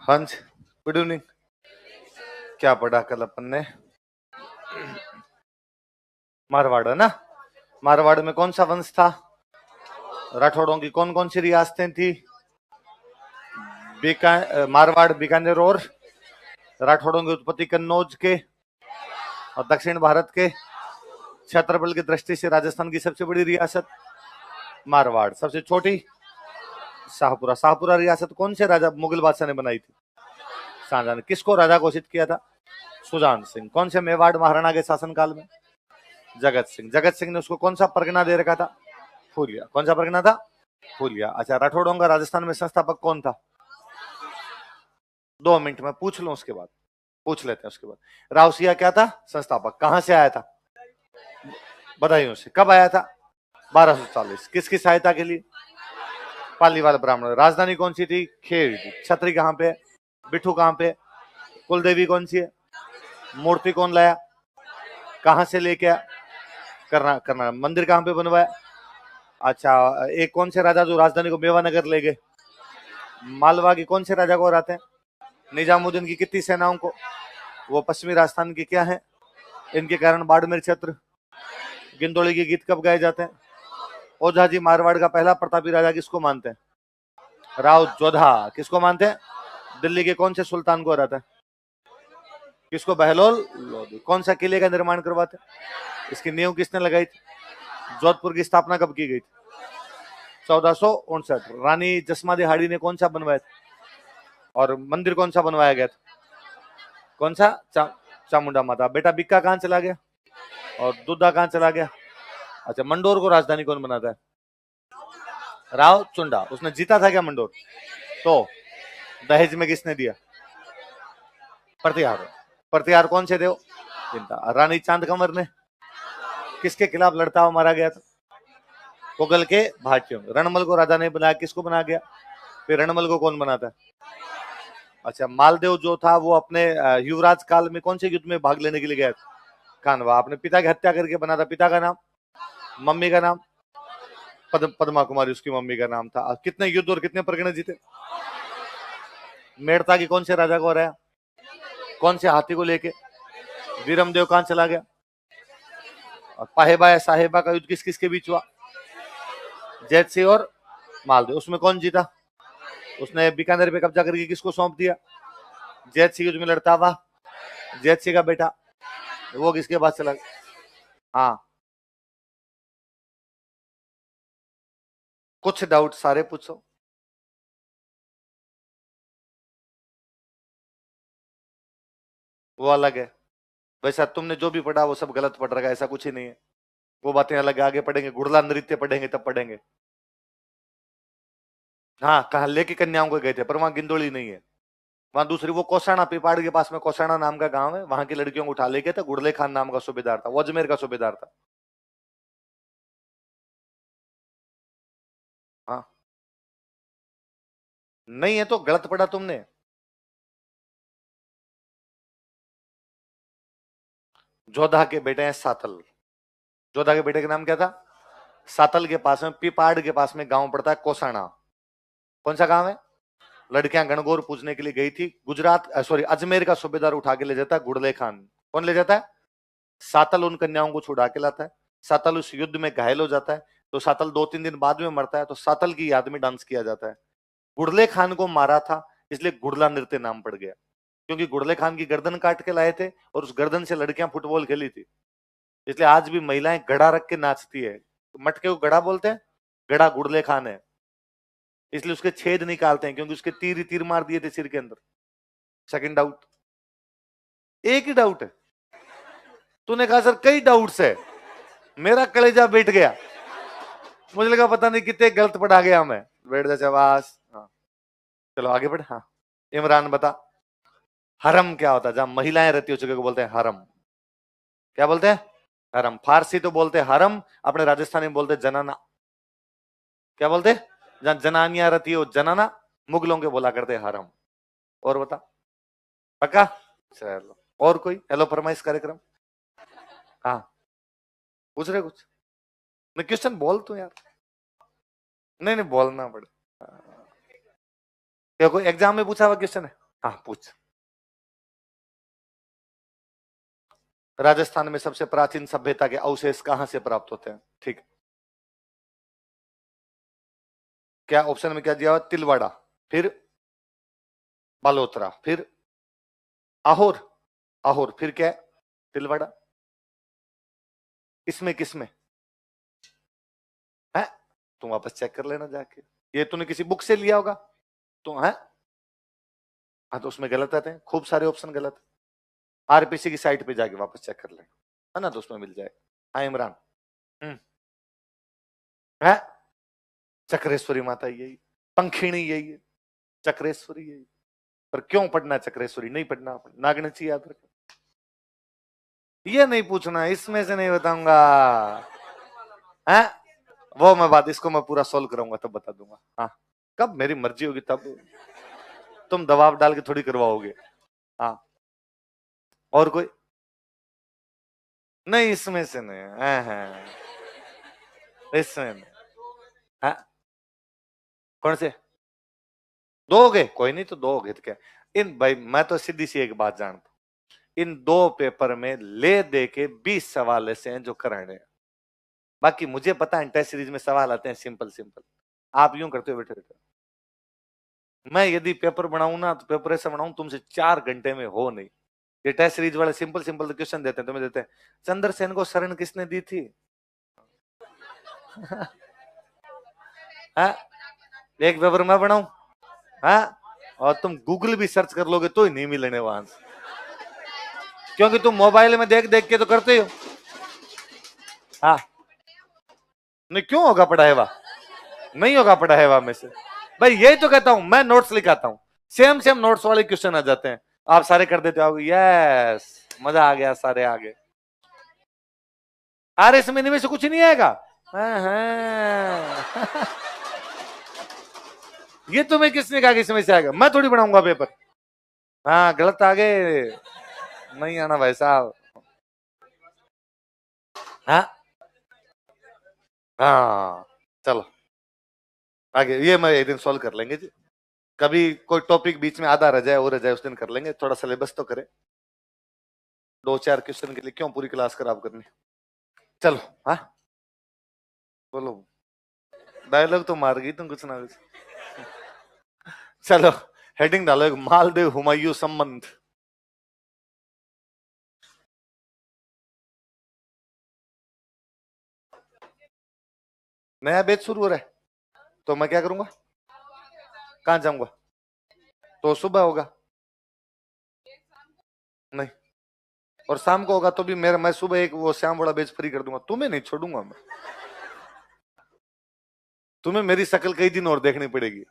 हाँ जी, good evening. क्या पढ़ा कल अपन ने? मारवाड़ है ना। मारवाड़ में कौन सा वंश था? राठौड़ों की कौन कौन सी रियासतें थी? मारवाड़, बीकानेर और राठौड़ों की उत्पत्ति कन्नौज के और दक्षिण भारत के। क्षेत्रफल की दृष्टि से राजस्थान की सबसे बड़ी रियासत मारवाड़, सबसे छोटी शाहपुरा। शाहपुरा रियासत कौन से राजा मुगल बादशाह ने बनाई थी? शाहजहां ने। किसको राजा घोषित किया था? सुजान सिंह। कौन से मेवाड़ महाराणा के शासनकाल में? जगत सिंह। जगत सिंह ने उसको कौन सा परगना दे रखा था? फूलिया। कौन सा परगना था? फूलिया। अच्छा, राठौड़ों का राजस्थान में संस्थापक कौन था? 2 मिनट में पूछ लो, उसके बाद पूछ लेते हैं। उसके बाद रावसिया क्या था? संस्थापक। कहां से आया था? बदायूं से। कब आया था? 1240। किसकी सहायता के लिए? पालीवाल ब्राह्मण। राजधानी कौन सी थी? खेड़। छतरी कहां पे? बिठू कहां पे? कुलदेवी कौन सी है? मूर्ति कौन लाया? कहां से लेके आया? करना। मंदिर कहां पे बनवाया? अच्छा, एक कौन से राजा जो राजधानी को मेवानगर ले गए? मालवा की कौन से राजा को हराते हैं? निजामुद्दीन की कितनी सेनाओं को? वो पश्चिमी राजस्थान की क्या है? इनके कारण बाड़मेर क्षेत्र। गिंदोड़ी के गीत कब गाए जाते हैं? ओझा जी मारवाड़ का पहला प्रतापी राजा किसको मानते हैं? राव जोधा। किसको मानते हैं? दिल्ली के कौन से सुल्तान को हराते हैं? किसको? बहलोल लोधी। कौन सा किले का निर्माण करवाते हैं? इसकी नींव किसने लगाई थी? जोधपुर की स्थापना कब की गई थी? 1459। रानी जसमा दिहाड़ी ने कौन सा बनवाया था? और मंदिर कौन सा बनवाया गया था? कौन सा? चामुंडा माता। बेटा बिक्का कहां चला गया? और दूधा कहां चला गया? अच्छा, मंडोर को राजधानी कौन बनाता है? राव चुंडा। उसने जीता था क्या मंडोर? तो दहेज में किसने दिया? प्रतिहार। प्रतिहार कौन से देव? चिंता। रानी चांद कंवर ने किसके खिलाफ लड़ता हुआ मारा गया था? मुगल के भाटियों। रणमल को राजा ने बनाया, किसको बना गया? फिर रणमल को कौन बनाता है? अच्छा, मालदेव जो था वो अपने युवराज काल में कौन से युद्ध में भाग लेने के लिए गया था? कानवा। अपने पिता की हत्या करके बना था। पिता का नाम? मम्मी का नाम? पद्मा कुमारी उसकी मम्मी का नाम था। कितने युद्ध और कितने परगने जीते? मेड़ता की कौन से राजा को हराया? कौन से हाथी को लेके? वीरमदेव कहां चला गया? और पाहेबा या साहेबा का युद्ध किस किस के बीच हुआ? जैत सिंह और मालदेव। उसमें कौन जीता? उसने बीकानेर पे कब्जा करके किसको सौंप दिया? जैत सिंह युद्ध में लड़ता हुआ जैत सिंह का बेटा, वो किसके पास चला गया? हाँ, कुछ डाउट सारे पूछो। वो अलग है। वैसा तुमने जो भी पढ़ा वो सब गलत पढ़ रखा है, ऐसा कुछ ही नहीं है। वो बातें अलग आगे पढ़ेंगे, गुड़ला नृत्य पढ़ेंगे तब पढ़ेंगे। हाँ, कहा लेके कन्याओं को गए थे, पर वहां गिंदोली नहीं है। वहां दूसरी वो कोसाना, पिपाड़ के पास में कोसाना नाम का गांव है, वहां की लड़कियों को उठा लेके था। गुड़ले खान नाम का सूबेदार था, वो अजमेर का सूबेदार था। हाँ, नहीं है तो गलत पढ़ा तुमने। जोधा के बेटे हैं सातल। जोधा के बेटे का नाम क्या था? सातल के पास में, पिपाड़ के पास में गांव पड़ता है कोसाना। कौन सा गांव है? लड़कियां गणगौर पूजने के लिए गई थी। गुजरात सॉरी अजमेर का सूबेदार उठा के ले जाता है गुड़ले खान। कौन ले जाता है? सातल उन कन्याओं को छुड़ा के लाता है। सातल उस युद्ध में घायल हो जाता है, तो सातल 2-3 दिन बाद में मरता है, तो सातल की याद में डांस किया जाता है। गुड़ले खान को मारा था, इसलिए गुड़ला नृत्य नाम पड़ गया, क्योंकि गुड़ले खान की गर्दन काट के लाए थे और उस गर्दन से लड़कियां फुटबॉल खेली थी। इसलिए आज भी महिलाएं गड़ा रख के नाचती है। मटके को गड़ा बोलते हैं, गड़ा गुड़ले खान है, इसलिए उसके छेद निकालते हैं, क्योंकि उसके तीर ही तीर मार दिए थे सिर के अंदर। Second doubt. एक ही डाउट है? तूने कहा सर कई डाउट्स है, मेरा कलेजा बैठ गया। मुझे लगा पता नहीं कितने गलत पढ़ा गया मैं। बैठ जा चवास। हाँ, चलो आगे बढ़े। हाँ, इमरान बता, हरम क्या होता है? जहां महिलाएं रहती हो, जगह को बोलते हैं हरम। क्या बोलते हैं? हरम। फारसी तो बोलते हैं हरम, अपने राजस्थानी में बोलते हैं जनाना। क्या बोलते हैं? जहां जनानियां रहती हो जनाना, मुगलों के बोला करते हरम। और बता, पक्का? चलो, और कोई हेलो फरमाइश कार्यक्रम? हाँ, पूछ रहे कुछ? मैं क्वेश्चन बोल तू यार। नहीं नहीं, बोलना पड़े। क्या कोई एग्जाम में पूछा हुआ क्वेश्चन है? हाँ पूछ। राजस्थान में सबसे प्राचीन सभ्यता के अवशेष कहां से प्राप्त होते हैं? ठीक। क्या ऑप्शन में क्या दिया हुआ? तिलवाड़ा, फिर बालोतरा, फिर आहोर। आहोर फिर क्या है? तिलवाड़ा। इसमें किसमें है? तुम वापस चेक कर लेना जाके, ये तूने किसी बुक से लिया होगा तो है। हाँ तो उसमें गलत आते हैं, खूब सारे ऑप्शन गलत है। आरपीसी की साइट पे जाके वापस चेक कर ले, है ना, तो उसमें मिल जाएगा। हाँ इमरान। हम्म। है चक्रेश्वरी माता यही, पंखिणी यही है, चक्रेश्वरी यही। पर क्यों पढ़ना है चक्रेश्वरी? नहीं पढ़ना, नागनची याद रखो। ये नहीं पूछना, इसमें से नहीं बताऊंगा। है वो मैं बात, इसको मैं पूरा सोल्व करूंगा तब बता दूंगा। हाँ कब मेरी मर्जी होगी तब, तुम दबाव डाल के थोड़ी करवाओगे। हाँ और कोई नहीं, इसमें से नहीं है, इसमें नहीं। हाँ कौन से दो हो गए? कोई नहीं, तो दो हो गए तो क्या। इन भाई मैं तो सीधी सी एक बात जानता हूं, इन दो पेपर में ले दे के 20 सवाल ऐसे हैं जो कराने हैं। बाकी मुझे पता है टेस्ट सीरीज में सवाल आते हैं सिंपल सिंपल, आप यूं करते हो बैठे बैठे। मैं यदि पेपर बनाऊं ना तो पेपर ऐसा बनाऊं तुमसे 4 घंटे में हो नहीं। ये टेस्ट सीरीज वाले सिंपल सिंपल क्वेश्चन देते हैं, तुम्हें देते हैं चंद्रसेन को शरण किसने दी थी? हाँ? एक पेपर मैं बनाऊं? हाँ और तुम गूगल भी सर्च कर लोगे तो ही नहीं मिलने वहां से, क्योंकि तुम मोबाइल में देख देख के तो करते हो। हाँ नहीं क्यों होगा पढ़ा हुआ? नहीं होगा पढ़ा हुआ में से। भाई यही तो कहता हूं, मैं नोट्स लिखाता हूं, सेम सेम नोट्स वाले क्वेश्चन आ जाते हैं, आप सारे कर देते हो। यस मजा आ गया, सारे आ गए। अरे इसमें इनमें से कुछ नहीं आएगा। हाँ, हाँ। ये तुम्हें किसने कहा कि इसमें से आएगा? मैं थोड़ी बनाऊंगा पेपर। हाँ गलत आ गए, नहीं आना भाई साहब। हाँ हाँ चलो आगे, ये मैं एक दिन सॉल्व कर लेंगे जी। कभी कोई टॉपिक बीच में आधा रह जाए और रह जाए उस दिन कर लेंगे, थोड़ा सिलेबस तो करे। 2-4 क्वेश्चन के लिए क्यों पूरी क्लास खराब करनी। चलो हाँ बोलो, डायलॉग तो मार गई तुम कुछ ना कुछ। चलो हेडिंग डालो, एक मालदेव हुमायूं संबंध। नया बैच शुरू हो रहा है तो मैं क्या करूंगा? कहां जाऊंगा? तो सुबह होगा? नहीं, और शाम को होगा तो भी मेरा, मैं सुबह एक वो श्याम वाला बैच फ्री कर दूंगा, तुम्हें नहीं छोड़ूंगा मैं। तुम्हें मेरी शक्ल कई दिन और देखनी पड़ेगी।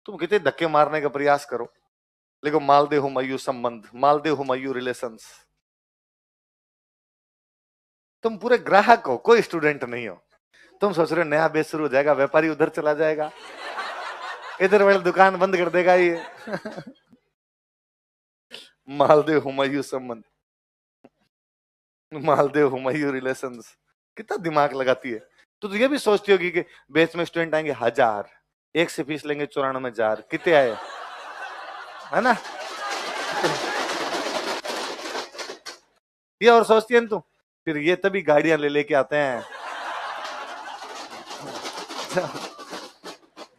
तुम कितने धक्के मारने का प्रयास करो, देखो मालदेव हुमायूं संबंध, मालदेव हुमायूं रिलेशंस। तुम पूरे ग्राहक हो, कोई स्टूडेंट नहीं हो। तुम सोच रहे हो नया बेच शुरू हो जाएगा, व्यापारी उधर चला जाएगा, इधर वाली दुकान बंद कर देगा ये। मालदेव हुमायूं संबंध, मालदेव हुमायूं रिलेशंस, कितना दिमाग लगाती है। तो ये भी सोचती होगी कि बेच में स्टूडेंट आएंगे 1000, एक से फीस लेंगे 94,000, कितने आए, है ना। ये और सोचती है ना तू, फिर ये तभी गाड़ियां ले लेके आते हैं।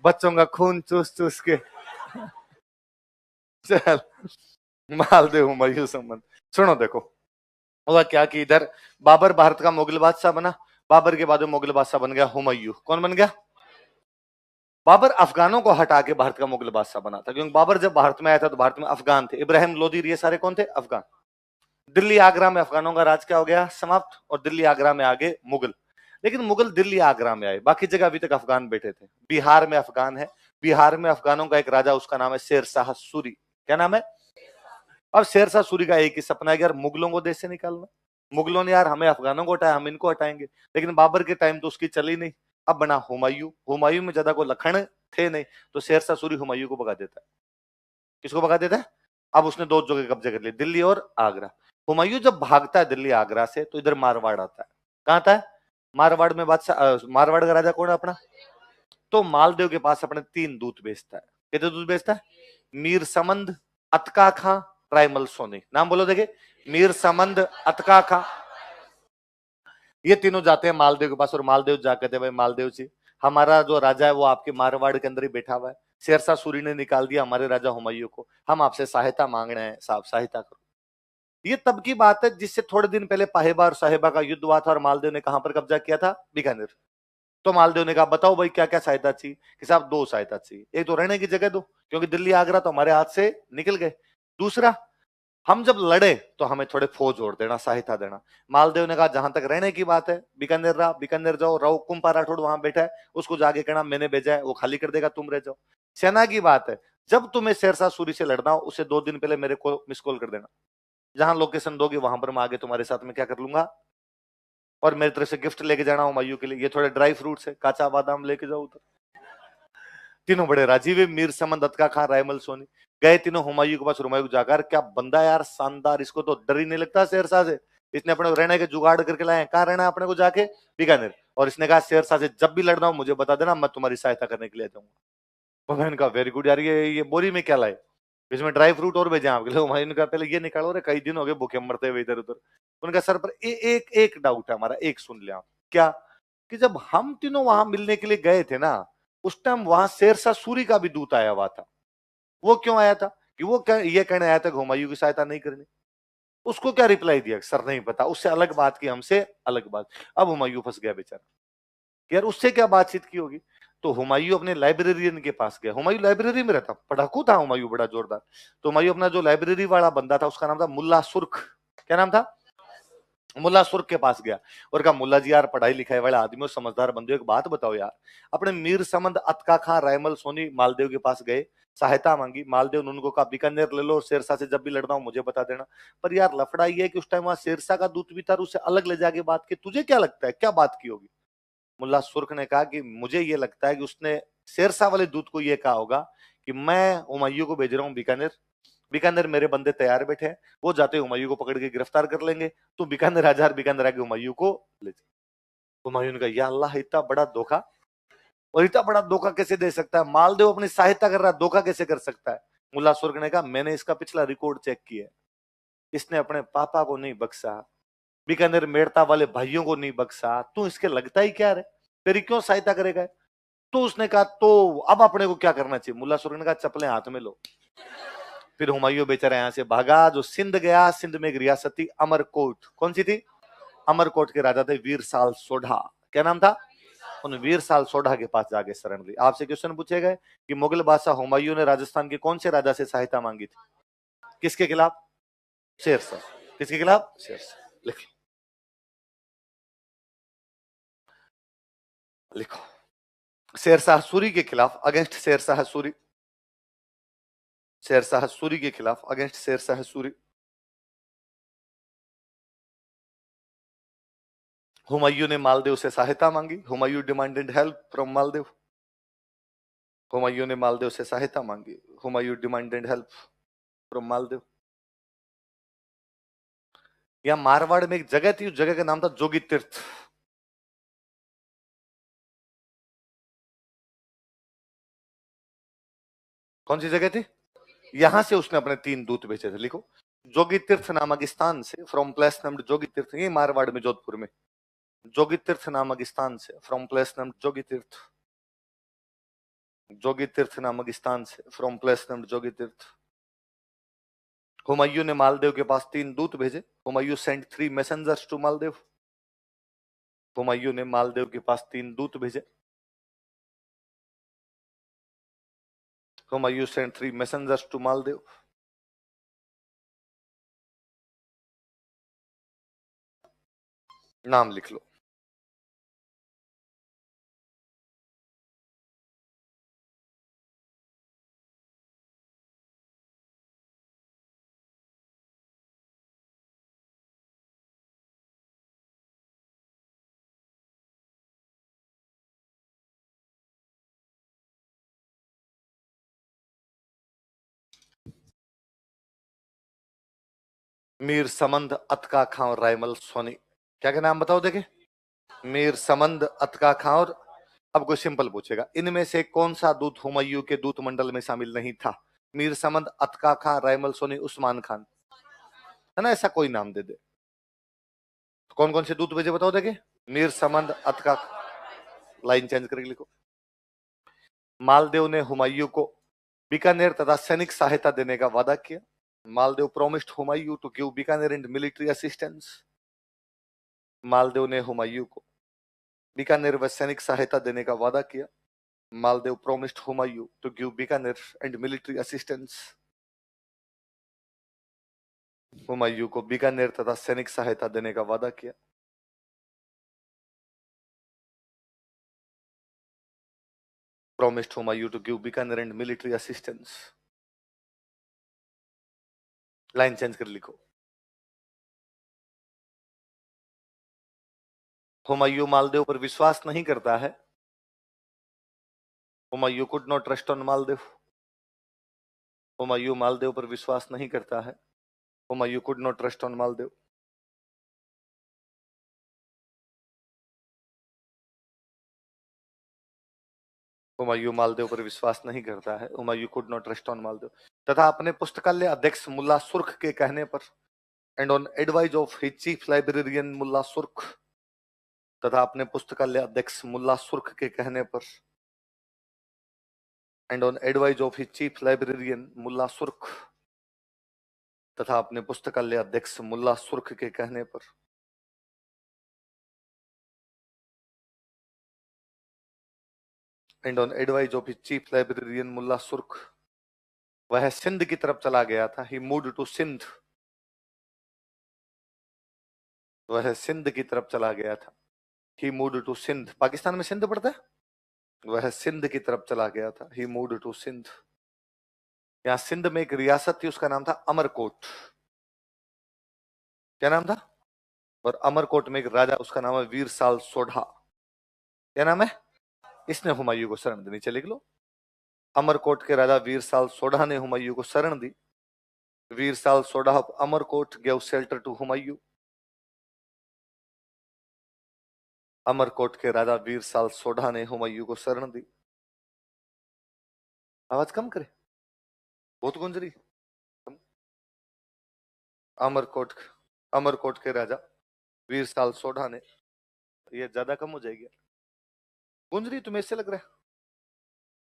बच्चों का खून चूस चूस के। चल मालदेव हुमायूं संबंध। सुनो देखो, हुआ क्या कि इधर बाबर भारत का मुगल बादशाह बना, बाबर के बाद मुगल बादशाह बन गया हुमायूं। कौन बन गया? बाबर अफगानों को हटा के भारत का मुगल बादशाह बना था, क्योंकि बाबर जब भारत में आया था तो भारत में अफगान थे, इब्राहिम लोदी ये सारे कौन थे? अफगान। दिल्ली आगरा में अफगानों का राज क्या हो गया? समाप्त, और दिल्ली आगरा में आगे मुगल। लेकिन मुगल दिल्ली आगरा में आए, बाकी जगह अभी तक अफगान बैठे थे। बिहार में अफगान है, बिहार में अफगानों का एक राजा, उसका नाम है शेर शाह सूरी। क्या नाम है? अब शेर शाह सूरी का एक ही सपना है कि यार मुगलों को देश से निकालना। मुगलों ने यार हमें अफगानों को हटाया, हम इनको हटाएंगे, लेकिन बाबर के टाइम तो उसकी चली नहीं। अब बना हुमायूं, हुमायूं में ज्यादा को लखन थे नहीं, तो शेर शाह सूरी हुमायूं को भगा देता है। किसको भगा देता है? अब उसने दो जगह कब्जे कर लिए, दिल्ली और आगरा। हुमायूं जब भागता है दिल्ली आगरा से तो इधर मारवाड़ आता है। कहां आता है? मारवाड़ में बादशाह, मारवाड़ का राजा कौन है अपना? तो मालदेव के पास अपने 3 दूत भेजता है। कहते दूध बेचता है? मीर समंद, अतका खां, रायमल सोनी। नाम बोलो देखे, मीर समंद, अतका खां। ये तीनों जाते हैं मालदेव के पास और मालदेव जा कहते हैं भाई मालदेव जी, हमारा जो राजा है वो आपके मारवाड़ के अंदर ही बैठा हुआ है, शेरशाह सूरी ने निकाल दिया हमारे राजा हुमायूं को, हम आपसे सहायता मांग रहे हैं, साहब सहायता करो। ये तब की बात है जिससे थोड़े दिन पहले पाहेबा और साहेबा का युद्ध हुआ था और मालदेव ने कहां पर कब्जा किया था? बीकानेर। तो मालदेव ने कहा बताओ भाई क्या क्या सहायता चाहिए? कि साहब दो सहायता चाहिए, एक तो रहने की जगह दो क्योंकि दिल्ली आगरा तो हमारे हाथ से निकल गए, दूसरा हम जब लड़े तो हमें थोड़े फौज और देना, सहायता देना। मालदेव ने कहा जहां तक रहने की बात है बीकानेर रहा, बीकानेर जाओ, रहो कुंपा राठौड़ वहां बैठा है, उसको जाके कहना मैंने भेजा है, वो खाली कर देगा, तुम रह जाओ। सेना की बात है, जब तुम्हें शेरशाह सूरी से लड़ना हो उसे 2 दिन पहले मेरे को मिस कॉल कर देना, जहां लोकेशन दोगे वहां पर मैं आगे तुम्हारे साथ में क्या कर लूंगा, और मेरी तरफ से गिफ्ट लेके जाना हुमायूं के लिए, ये थोड़े ड्राई फ्रूट्स है, काचा बादाम लेके जाओ उधर। तीनों बड़े राजी हुए, मीर समंद, अतका खां, रायमल सोनी गए तीनों हुमायूं के पास। हुमायूं जाकर, क्या बंदा यार शानदार, इसको तो डर ही नहीं लगता शेरशाह से, इसने अपने को रहने के जुगाड़ करके लाए, कहां रहना है अपने को जाके? बीकानेर। और इसने कहा शेरशाह से जब भी लड़ना हो मुझे बता देना, मैं तुम्हारी सहायता करने के लिए जाऊंगा। हुमायूं का वेरी गुड यार, ये बोरी में क्या लाए, इसमें ड्राई फ्रूट और भेजे आपके लिए। हुमायूं का पहले ये निकालो रे, कई दिन हो गए भूखे मरते हुए इधर उधर। उनका सर पर एक एक डाउट है हमारा, एक सुन लिया आप। क्या? कि जब हम तीनों वहां मिलने के लिए गए थे ना, उस टाइम वहां शेरशाह सूरी का भी दूत आया हुआ था। वो क्यों आया था? कि वो ये कहने आया था हुमायूं की सहायता नहीं करनी। उसको क्या रिप्लाई दिया? सर नहीं पता, उससे अलग बात की, हमसे अलग बात। अब हुमायूं फंस गया बेचारा, यार उससे क्या बातचीत की होगी। तो हुमायूं अपने लाइब्रेरियन के पास गया, हुमायूं लाइब्रेरी में रहता, पढ़ाकू था हुमायूं बड़ा जोरदार। तो हुमायूं अपना जो लाइब्रेरी वाला बंदा था उसका नाम था मुल्ला सुर्ख। क्या नाम था? मुल्ला सुर्ख के पास गया और कहा मुल्ला जी यार पढ़ाई लिखाई वाले आदमी हो, समझदार बंदे हो, एक बात बताओ यार, अपने मीर समंद, अतका खां, रायमल सोनी मालदेव के पास गए, सहायता मांगी, मालदेव ने उनको कहा बीकानेर ले लो, शेरशाह से जब भी लड़ना हो मुझे बता देना। पर यार लफड़ा ये है कि उस टाइम वहां शेरशाह का दूत भी था, उसे अलग ले जाके बात की, तुझे क्या लगता है क्या बात की होगी? मुल्ला सुर्ख ने कहा कि मुझे ये लगता है कि उसने शेरशाह वाले दूत को ये कहा होगा कि मैं हुमायूं को भेज रहा हूँ बीकानेर, बीकानेर मेरे बंदे तैयार बैठे हैं, वो जाते हुमायूं को पकड़ के गिरफ्तार कर लेंगे, तू बीकानेर हजार, बीकानेर आके हुमायूं को ले जा। हुमायूं ने कहा या अल्लाह, इतना बड़ा धोखा, और इतना बड़ा धोखा कैसे दे सकता है? मालदेव अपनी सहायता कर रहा है, धोखा कैसे कर सकता है? मुल्ला सुर्ख ने कहा मैंने इसका पिछला रिकॉर्ड चेक किया है, इसने अपने पापा को नहीं बख्शा, बीकानेर मेड़ता वाले भाइयों को नहीं बख्शा, तू इसके लगता ही क्या रे, तेरी क्यों सहायता करेगा? तो उसने कहा तो अब अपने को क्या करना चाहिए? मुल्ला सुर्ख ने कहा चप्पलें हाथ में लो। फिर हुमायूं बेचारा यहां से भागा, जो सिंध गया, सिंध में एक रियासत थी अमरकोट, कौन सी थी? अमरकोट के राजा थे वीर साल सोढ़ा। क्या नाम था? उन वीर साल सोढ़ा के पास जाके शरण ली। आपसे क्वेश्चन पूछे गए कि मुगल बादशाह हुमायूं ने राजस्थान के कौन से राजा से सहायता मांगी थी? किसके खिलाफ? शेरशाह। किसके खिलाफ? शेरशाह। लिखो, लिखो, शेरशाह सूरी के खिलाफ, अगेंस्ट शेरशाह सूरी, शेरशाह सूरी के खिलाफ, अगेंस्ट शेरशाह सूरी। हुमायूं ने मालदेव से सहायता मांगी, Humayun demanded help from Maldev, Humayun ने मालदेव से सहायता मांगी, Humayun demanded help from Maldev. या मारवाड़ में एक जगह थी, उस जगह का नाम था जोगी तीर्थ। कौन सी जगह थी? यहां से उसने अपने 3 दूत भेजे थे, लिखो, जोगी तीर्थ नामक स्थान से, फ्रॉम प्लेस नेम्ड जोगी तीर्थ, ये मारवाड़ में जोधपुर में, जोगी तीर्थ नामक स्थान से, फ्रॉम प्लेस नेम्ड जोगी तीर्थ, जोगी तीर्थ नामक स्थान से, फ्रॉम प्लेस नेम्ड जोगी तीर्थ। हुमायूं ने मालदेव के पास 3 दूत भेजे, Humayun sent 3 messengers to Maldev, Humayun ने मालदेव के पास 3 दूत भेजे, Humayun sent 3 messengers to Maldev. नाम लिख लो, मीर समंद, अतका खां और रायमल सोनी। क्या क्या नाम बताओ देखे? मीर समंद, अतका खां और अब कोई सिंपल पूछेगा, इनमें से कौन सा दूत हुमायूं के दूत मंडल में शामिल नहीं था? मीर समद, अतका खान, रायमल सोनी, उस्मान खान, है ना? ऐसा कोई नाम दे दे। कौन कौन से दूत भेजे बताओ देखे। मीर समद, अतका, लाइन चेंज करके लिखो। मालदेव ने हुमायूं को बीकानेर तथा सैनिक सहायता देने का वादा किया। Maldev promised Humayun to give Bikaner and military assistance. Maldev ने हुमायूं को बीकानेर व सैनिक सहायता देने का वादा किया। Maldev promised Humayun to give Bikaner and military assistance. Humayun को बीकानेर तथा सैनिक सहायता देने का वादा किया। Promised Humayun to give Bikaner and military assistance. Line change कर लिखो। हुमायूं मालदेव पर विश्वास नहीं करता है। Humayun could not trust on Maldev. Humayun Maldev पर विश्वास नहीं करता है। Humayun could not trust on Maldev. Humayun Maldev पर विश्वास नहीं करता है। Humayun could not trust on Maldev. तथा अपने पुस्तकालय अध्यक्ष मुल्ला सुर्ख के कहने पर and on advice of his chief librarian Mulla Surkh, तथा अपने पुस्तकालय अध्यक्ष मुल्ला सुर्ख के कहने पर and on advice of his chief librarian Mulla Surkh, तथा अपने पुस्तकालय अध्यक्ष मुल्ला सुर्ख के कहने पर and on advice of his chief librarian Mulla Surkh, वह सिंध की तरफ चला गया था। He moved to Sindh. वह सिंध की तरफ चला गया था। He moved to Sindh. Pakistan में सिंध पड़ता है। वह सिंध की तरफ चला गया था। He moved to Sindh. यहां सिंध में एक रियासत थी, उसका नाम था अमरकोट। क्या नाम था? और अमरकोट में एक राजा, उसका नाम है वीर साल सोढ़ा। क्या नाम है? इसने हुमायूं को शरण दी। नीचे लिख लो। अमरकोट के राजा वीर साल सोढ़ा ने हुमायूं को शरण दी। Veer Sal Sodha of Amarkot gave shelter to Humayun. Amarkot के राजा वीर साल सोढ़ा ने हुमायूं को शरण दी। आवाज कम करे, बहुत गूंज रही। अमरकोट के राजा वीर साल सोढ़ा ने, ये ज्यादा कम हो जाएगी। गूंज रही तुम्हें इससे लग रहा है?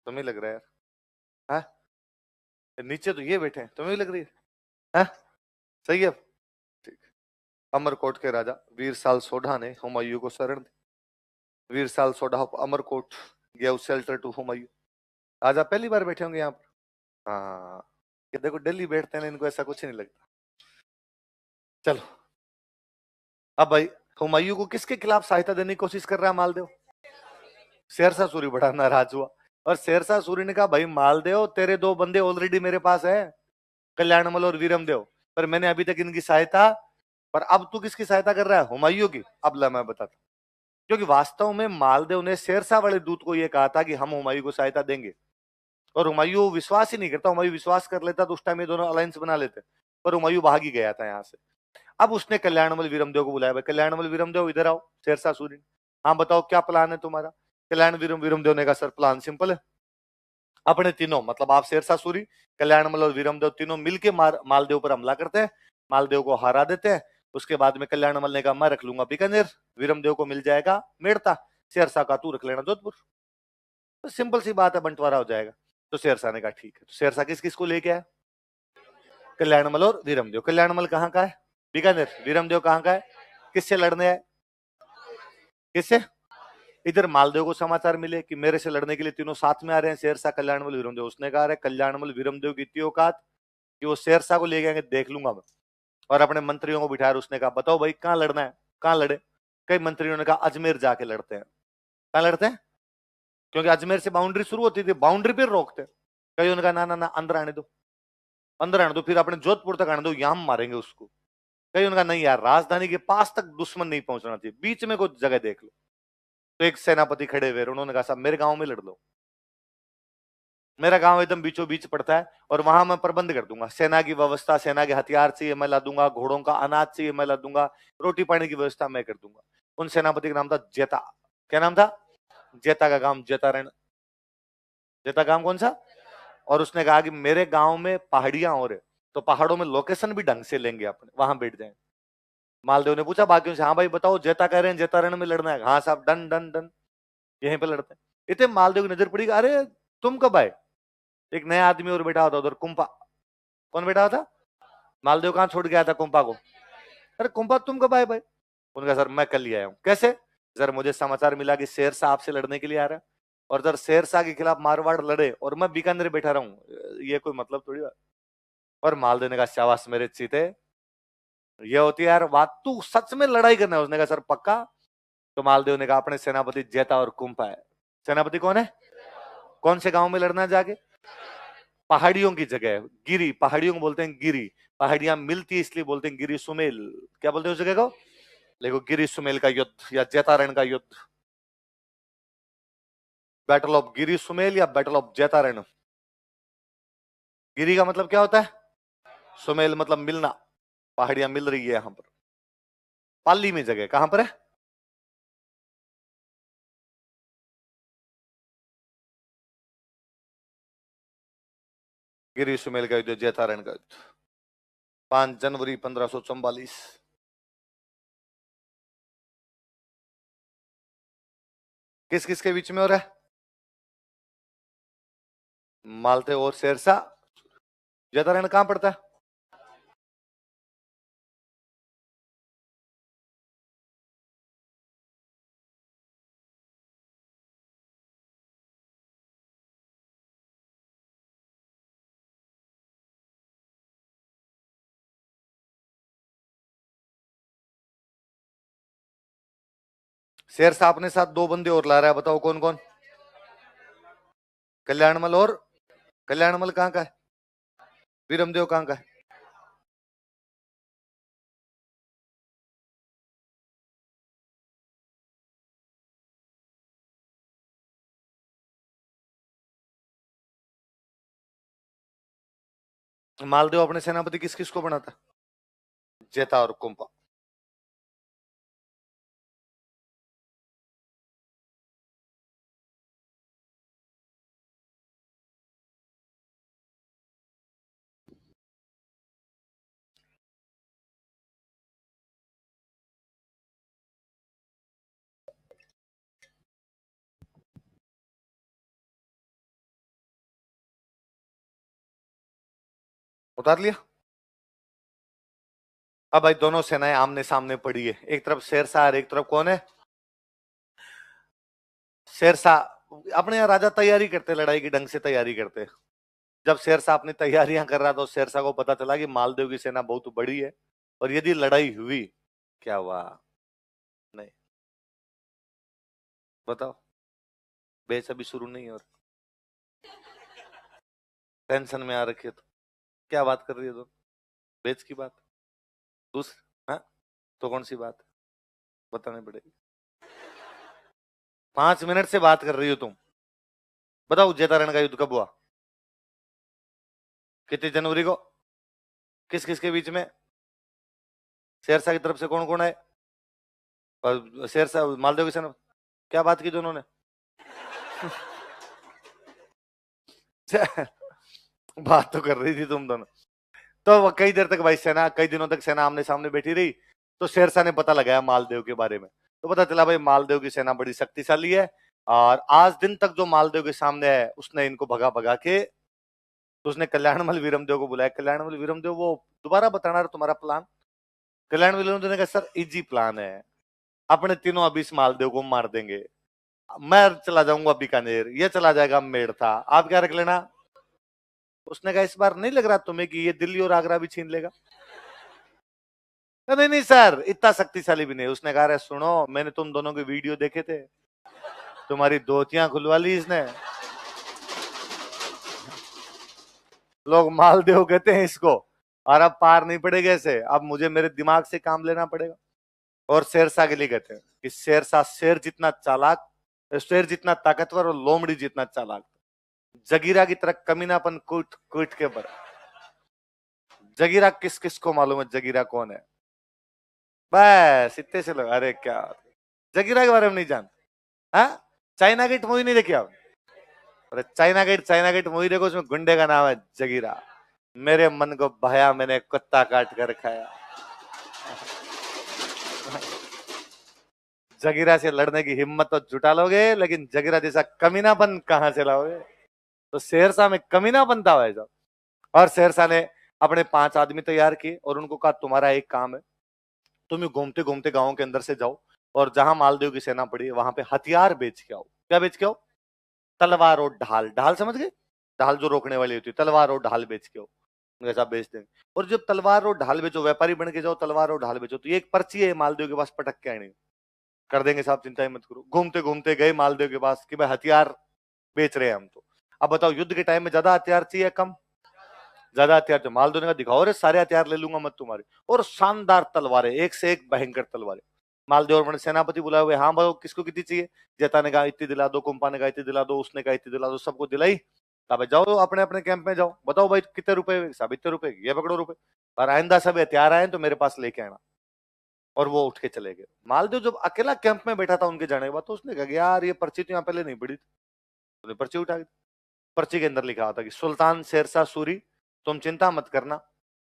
तुम्हें लग रहा है यार? हाँ? नीचे तो ये बैठे हैं, तुम्हें लग रही है? हाँ? सही है। ठीक। अमरकोट के राजा वीर साल सोढ़ा ने हुमायूं को शरण दी। Veer Sal Sodha of Amarkot gave shelter to Humayun. आज आप पहली बार बैठे होंगे यहाँ पर। हाँ, ये देखो दिल्ली बैठते हैं, इनको ऐसा कुछ नहीं लगता। चलो अब भाई, हुमायूं को किसके खिलाफ सहायता देने की कोशिश कर रहा है मालदेव? शेरशाह सूरी बड़ा नाराज हुआ और शेरशाह सूरी ने कहा, भाई मालदेव, तेरे दो बंदे ऑलरेडी मेरे पास है, कल्याणमल और वीरमदेव, पर मैंने अभी तक इनकी सहायता, पर अब तू किसकी सहायता कर रहा है? हुमायूं की। अब ला मैं बताता हूं। क्योंकि वास्तव में मालदेव ने शेरशाह वाले दूत को यह कहा था कि हम हुमायूं को सहायता देंगे, और हुमायूं विश्वास ही नहीं करता। हुमायूं विश्वास कर लेता तो उस टाइम ये दोनों अलायंस बना लेते, पर हुमायूं भाग ही गया था यहाँ से। अब उसने कल्याणमल वीरमदेव को बुलाया, भाई कल्याणमल वीरमदेव इधर आओ। शेरशाह सूरी, हाँ बताओ क्या प्लान है तुम्हारा? कल्याण वीरमदेव ने कहा, सर प्लान सिंपल है। अपने तीनों, मतलब आप, शेरशाह सूरी, कल्याणमल और वीरमदेव, तीनों मिलके मालदेव पर हमला करते हैं, मालदेव को हरा देते हैं। उसके बाद में कल्याणमल ने कहा, मैं रख लूंगा बीकानेर, वीरमदेव को मिल जाएगा मेड़ता, शेरशाह का तू रख लेना जोधपुर। तो सिंपल सी बात है, बंटवारा हो जाएगा। तो शेरशाह ने कहा ठीक है। तो शेरशाह किस किस को लेके आया? कल्याणमल और वीरमदेव। कल्याणमल कहाँ का है? बीकानेर। वीरमदेव कहाँ का है? किससे लड़ने आए? किससे? इधर मालदेव को समाचार मिले कि मेरे से लड़ने के लिए तीनों साथ में आ रहे हैं, शेरशाह, कल्याणमल, वीरमदेव। उसने कहा, कल्याणमल वीरमदेव की इतनी औकात कि वो शेरशाह को लेके आएंगे, देख लूंगा मैं। और अपने मंत्रियों को बिठाया, उसने कहा, बताओ भाई कहाँ लड़ना है, कहाँ लड़े? कई मंत्रियों ने कहा, अजमेर जाके लड़ते हैं। कहाँ लड़ते हैं? क्योंकि अजमेर से बाउंड्री शुरू होती थी, बाउंड्री पर रोकते। कई ने कहा, ना ना ना, अंदर आने दो, अंदर आने दो, फिर अपने जोधपुर तक आने दो, यहां मारेंगे उसको। कई उनका, नहीं यार, राजधानी के पास तक दुश्मन नहीं पहुंचना चाहिए, बीच में कोई जगह देख लो। तो एक सेनापति खड़े हुए, उन्होंने कहा, साहब मेरे गांव में लड़ लो, मेरा गांव एकदम बीचों बीच पड़ता है, और वहां मैं प्रबंध कर दूंगा, सेना की व्यवस्था, सेना के हथियार चाहिए मैं ला दूंगा, घोड़ों का अनाज चाहिए मैं ला दूंगा, रोटी पानी की व्यवस्था मैं कर दूंगा। उन सेनापति का नाम था जेता। क्या नाम था? जेता का गांव जेतारण। जेता गांव कौन सा? और उसने कहा कि मेरे गांव में पहाड़ियां और है, तो पहाड़ों में लोकेशन भी ढंग से लेंगे अपने, वहां बैठ जाए। मालदेव ने पूछा बाकियों से, हाँ भाई बताओ, जेता कह रहे हैं जेतारण में लड़ना है। हाँ साहब, डन डन डन, यहीं पे लड़ते हैं। इतने मालदेव की नजर पड़ी, अरे तुम कब आए? एक नया आदमी और बैठा होता उधर, कुंपा। कौन बैठा था? मालदेव कहाँ छोड़ गया था कुंपा को? अरे कुंपा तुम कब आए भाई? उनका सर मैं कल ही आया हूँ। कैसे? सर मुझे समाचार मिला कि शेरशाह आपसे लड़ने के लिए आ रहा है, और सर शेरशाह के खिलाफ मारवाड़ लड़े और मैं बीकानेर बैठा रहूं, ये कोई मतलब थोड़ी बात। और मालदेव ने कहा शाबाश मेरे चीते, ये होती है यार बात, तू सच में लड़ाई करना है? उसने कहा सर पक्का। तो मालदेव ने कहा अपने सेनापति जेता और कुंपा है। सेनापति कौन है? कौन से गांव में लड़ना है जाके? पहाड़ियों की जगह, गिरी, पहाड़ियों को बोलते हैं गिरी। पहाड़ियां मिलती है इसलिए बोलते हैं गिरी सुमेल। क्या बोलते हैं उस जगह को? देखो, गिरी सुमेल का युद्ध या जेतारण का युद्ध, बैटल ऑफ गिरी सुमेल या बैटल ऑफ जेतारण। गिरी का मतलब क्या होता है? सुमेल मतलब मिलना, पहाड़ियां मिल रही है यहां पर। पाली में जगह कहां पर है? गिरी सुमेल का युद्ध, जेतारण का युद्ध, 5 जनवरी 1544। किस किस के बीच में हो रहा है? मालते और शेरशाह। जेतारण कहां पड़ता है? शेरशाह अपने साथ 2 बंदे और ला रहा है, बताओ कौन कौन? कल्याणमल और, कल्याणमल कहां का है? वीरमदेव कहां का है? मालदेव अपने सेनापति किस किस को बनाता? जेता और कुंपा। उतार लिया। अब भाई दोनों सेनाएं आमने सामने पड़ी है, एक तरफ शेरशाह और एक तरफ कौन है? शेरशाह। अपने यहाँ राजा तैयारी करते, लड़ाई की ढंग से तैयारी करते। जब शेरशाह अपनी तैयारियां कर रहा था, तो शेरशाह को पता चला कि मालदेव की सेना बहुत बड़ी है, और यदि लड़ाई हुई, क्या हुआ? नहीं, बताओ। बेच अभी शुरू नहीं हो, टेंशन में आ रखी है तो। क्या बात कर रही है तुम? बेच की बात? हाँ, तो कौन सी बात? बताने पड़ेगी। 5 मिनट से बात कर रही हो तुम। बताओ जेतारण का युद्ध कब हुआ? कितनी जनवरी को? किस किस के बीच में? शेरशाह की तरफ से कौन कौन है? और शेरशाह मालदेव की सेना। क्या बात की दोनों ने? बात तो कर रही थी तुम दोनों। तो कई देर तक भाई सेना, कई दिनों तक सेना आमने सामने बैठी रही। तो शेरशाह ने पता लगाया मालदेव के बारे में, तो पता चला भाई मालदेव की सेना बड़ी शक्तिशाली है, और आज दिन तक जो मालदेव के सामने है उसने इनको भगा भगा के। तो उसने कल्याणमल वीरमदेव को बुलाया। कल्याणमल वीरमदेव वो दोबारा बताना तुम्हारा प्लान। कल्याण वीरमदेव ने कहा सर इजी प्लान है, अपने तीनों अभी इस मालदेव को मार देंगे, मैं चला जाऊंगा बीकानेर, ये चला जाएगा मेड़ता, आप क्या रख लेना। उसने कहा इस बार नहीं लग रहा तुम्हें कि ये दिल्ली और आगरा भी छीन लेगा? नहीं नहीं सर, इतना शक्तिशाली भी नहीं। उसने कहा अरे सुनो, मैंने तुम दोनों के वीडियो देखे थे, तुम्हारी धोतियां खुलवा ली इसने। लोग मालदेव कहते हैं इसको, और अब पार नहीं पड़ेगा ऐसे, अब मुझे मेरे दिमाग से काम लेना पड़ेगा। और शेरशाह के लिए कहते हैं कि शेरशाह शेर जितना चालाक, शेर जितना ताकतवर और लोमड़ी जितना चालाक। जगीरा की तरह कमीनापन कूट कूट के पर। जगीरा किस किस को मालूम है जगीरा कौन है? बस इतने से लोग, अरे क्या जगीरा के बारे में नहीं जानते? हाँ, चाइना गेट मूवी नहीं देखी आप? अरे चाइना गेट मूवी देखो, उसमें गुंडे का नाम है जगीरा। मेरे मन को भाया, मैंने कुत्ता काट कर खाया। जगीरा से लड़ने की हिम्मत तो जुटा लोगे, लेकिन जगीरा जैसा कमीनापन कहां से लाओगे? तो शेरशाह में कमीनापन था भाई साहब। और शेरशाह ने अपने 5 आदमी तैयार किए और उनको कहा तुम्हारा एक काम है, तुम घूमते घूमते गांव के अंदर से जाओ और जहां मालदेव की सेना पड़ी है वहां पे हथियार बेच के आओ। क्या बेच के आओ? तलवार और ढाल। ढाल समझ गए? ढाल जो रोकने वाली होती है, तलवार और ढाल बेच के आओ। ऐसा बेच देंगे। और जब तलवार और ढाल बेचो, व्यापारी बन के जाओ, तलवार और ढाल बेचो, तो ये एक पर्ची है मालदेव के पास, पटक के आने कर देंगे साहब, चिंता ही मत करो। घूमते घूमते गए मालदेव के पास कि भाई हथियार बेच रहे हैं हम तो। अब बताओ युद्ध के टाइम में ज्यादा हथियार चाहिए कम? ज्यादा हथियार। तो मालदेव ने कहा दिखाओ रे, सारे हथियार ले लूंगा मत तुम्हारे। और शानदार तलवारें, एक से एक भयंकर तलवारें। मालदेव और सेनापति बुलाए हुए, हाँ बताओ किसको कितनी चाहिए? जेता ने कहा इतनी दिला दो, कुंपा ने कहा इतनी दिला दो, उसने कहा इतनी दिला दो, सबको दिलाई। तब जाओ अपने अपने कैंप में जाओ, बताओ भाई कितने रुपए? सब इतने रुपए, ये पकड़ो रुपए, और आइंदा सब हथियार आए तो मेरे पास लेके आना। और वो उठ के चले गए। मालदेव जब अकेला कैंप में बैठा था उनके जाने के बाद, तो उसने कहा यार ये पर्ची तो यहाँ पहले नहीं पड़ी थी। तो पर्ची उठा दी। पर्ची के अंदर लिखा था कि सुल्तान शेरशाह सूरी, तुम चिंता मत करना,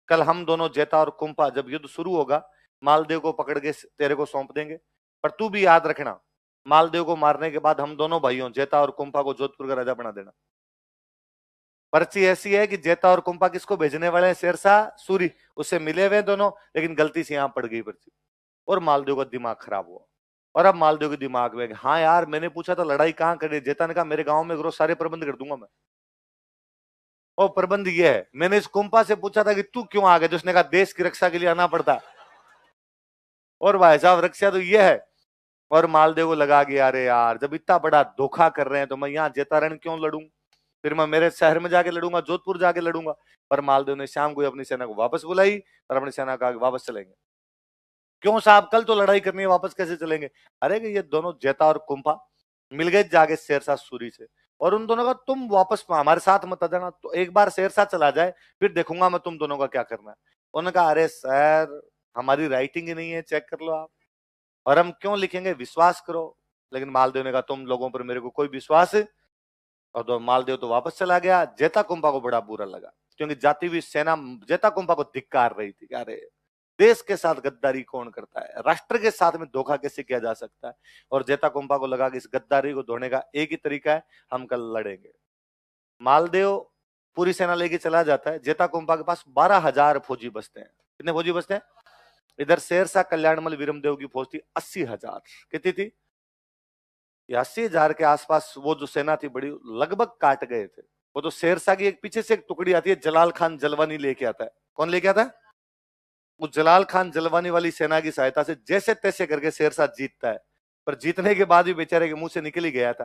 कल हम दोनों जेता और कुंपा जब युद्ध शुरू होगा, मालदेव को पकड़ के तेरे को सौंप देंगे। पर तू भी याद रखना, मालदेव को मारने के बाद हम दोनों भाइयों जेता और कुंपा को जोधपुर का राजा बना देना। पर्ची ऐसी है कि जेता और कुंपा किसको भेजने वाले हैं? शेरशाह सूरी। उससे मिले हुए दोनों, लेकिन गलती से यहां पड़ गई पर्ची। और मालदेव का दिमाग खराब हुआ। और अब मालदेव के दिमाग में, हाँ यार मैंने पूछा था लड़ाई कहां करे, जेता ने कहा मेरे गांव में करो, सारे प्रबंध कर दूंगा मैं। और प्रबंध ये है, मैंने इस कुंपा से पूछा था कि तू क्यों आ गया, जिसने कहा देश की रक्षा के लिए आना पड़ता। और भाई साहब रक्षा तो ये है। और मालदेव को लगा गया, अरे यार जब इतना बड़ा धोखा कर रहे हैं तो मैं यहाँ जेतारण क्यों लड़ूं? फिर मैं मेरे शहर में जाके लड़ूंगा, जोधपुर जाके लड़ूंगा। पर मालदेव ने शाम को अपनी सेना को वापस बुलाई और अपनी सेना का वापस चलेंगे। क्यों साहब, कल तो लड़ाई करनी है, वापस कैसे चलेंगे? अरे ये दोनों जेता और कुंपा मिल गए जाके शेरशाह सूरी से। और उन दोनों का तुम वापस हमारे साथ मत आ जाना, तो एक बार शेरशाह चला जाए फिर देखूंगा मैं तुम दोनों का क्या करना है। उन्होंने कहा अरे सर हमारी राइटिंग ही नहीं है, चेक कर लो आप, और हम क्यों लिखेंगे, विश्वास करो। लेकिन मालदेव ने कहा तुम लोगों पर मेरे को कोई विश्वास है। और तो मालदेव तो वापस चला गया। जेता कुंपा को बड़ा बुरा लगा, क्योंकि जाती हुई सेना जेता कुंपा को धिक्कार रही थी। अरे देश के साथ गद्दारी कौन करता है, राष्ट्र के साथ में धोखा कैसे किया जा सकता है? और जेता कुंपा को लगा कि इस गद्दारी को धोने का एक ही तरीका है, हम कल लड़ेंगे। मालदेव पूरी सेना लेके चला जाता है। जेता कुंपा के पास 12,000 फौजी बचते हैं। कितने फौजी बचते हैं? इधर शेरशाह कल्याणमल वीरमदेव की फौज थी 80,000। कितनी थी? 80,000 के आसपास वो जो सेना थी बड़ी, लगभग काट गए थे। वो तो शेरशाह की एक पीछे से एक टुकड़ी आती है, जलाल खान जलवानी लेके आता है। कौन लेके आता है? वो जलाल खान जलवानी वाली सेना की सहायता से जैसे तैसे करके शेरशाह जीतता है। पर जीतने के बाद भी बेचारे के मुंह से निकल ही गया था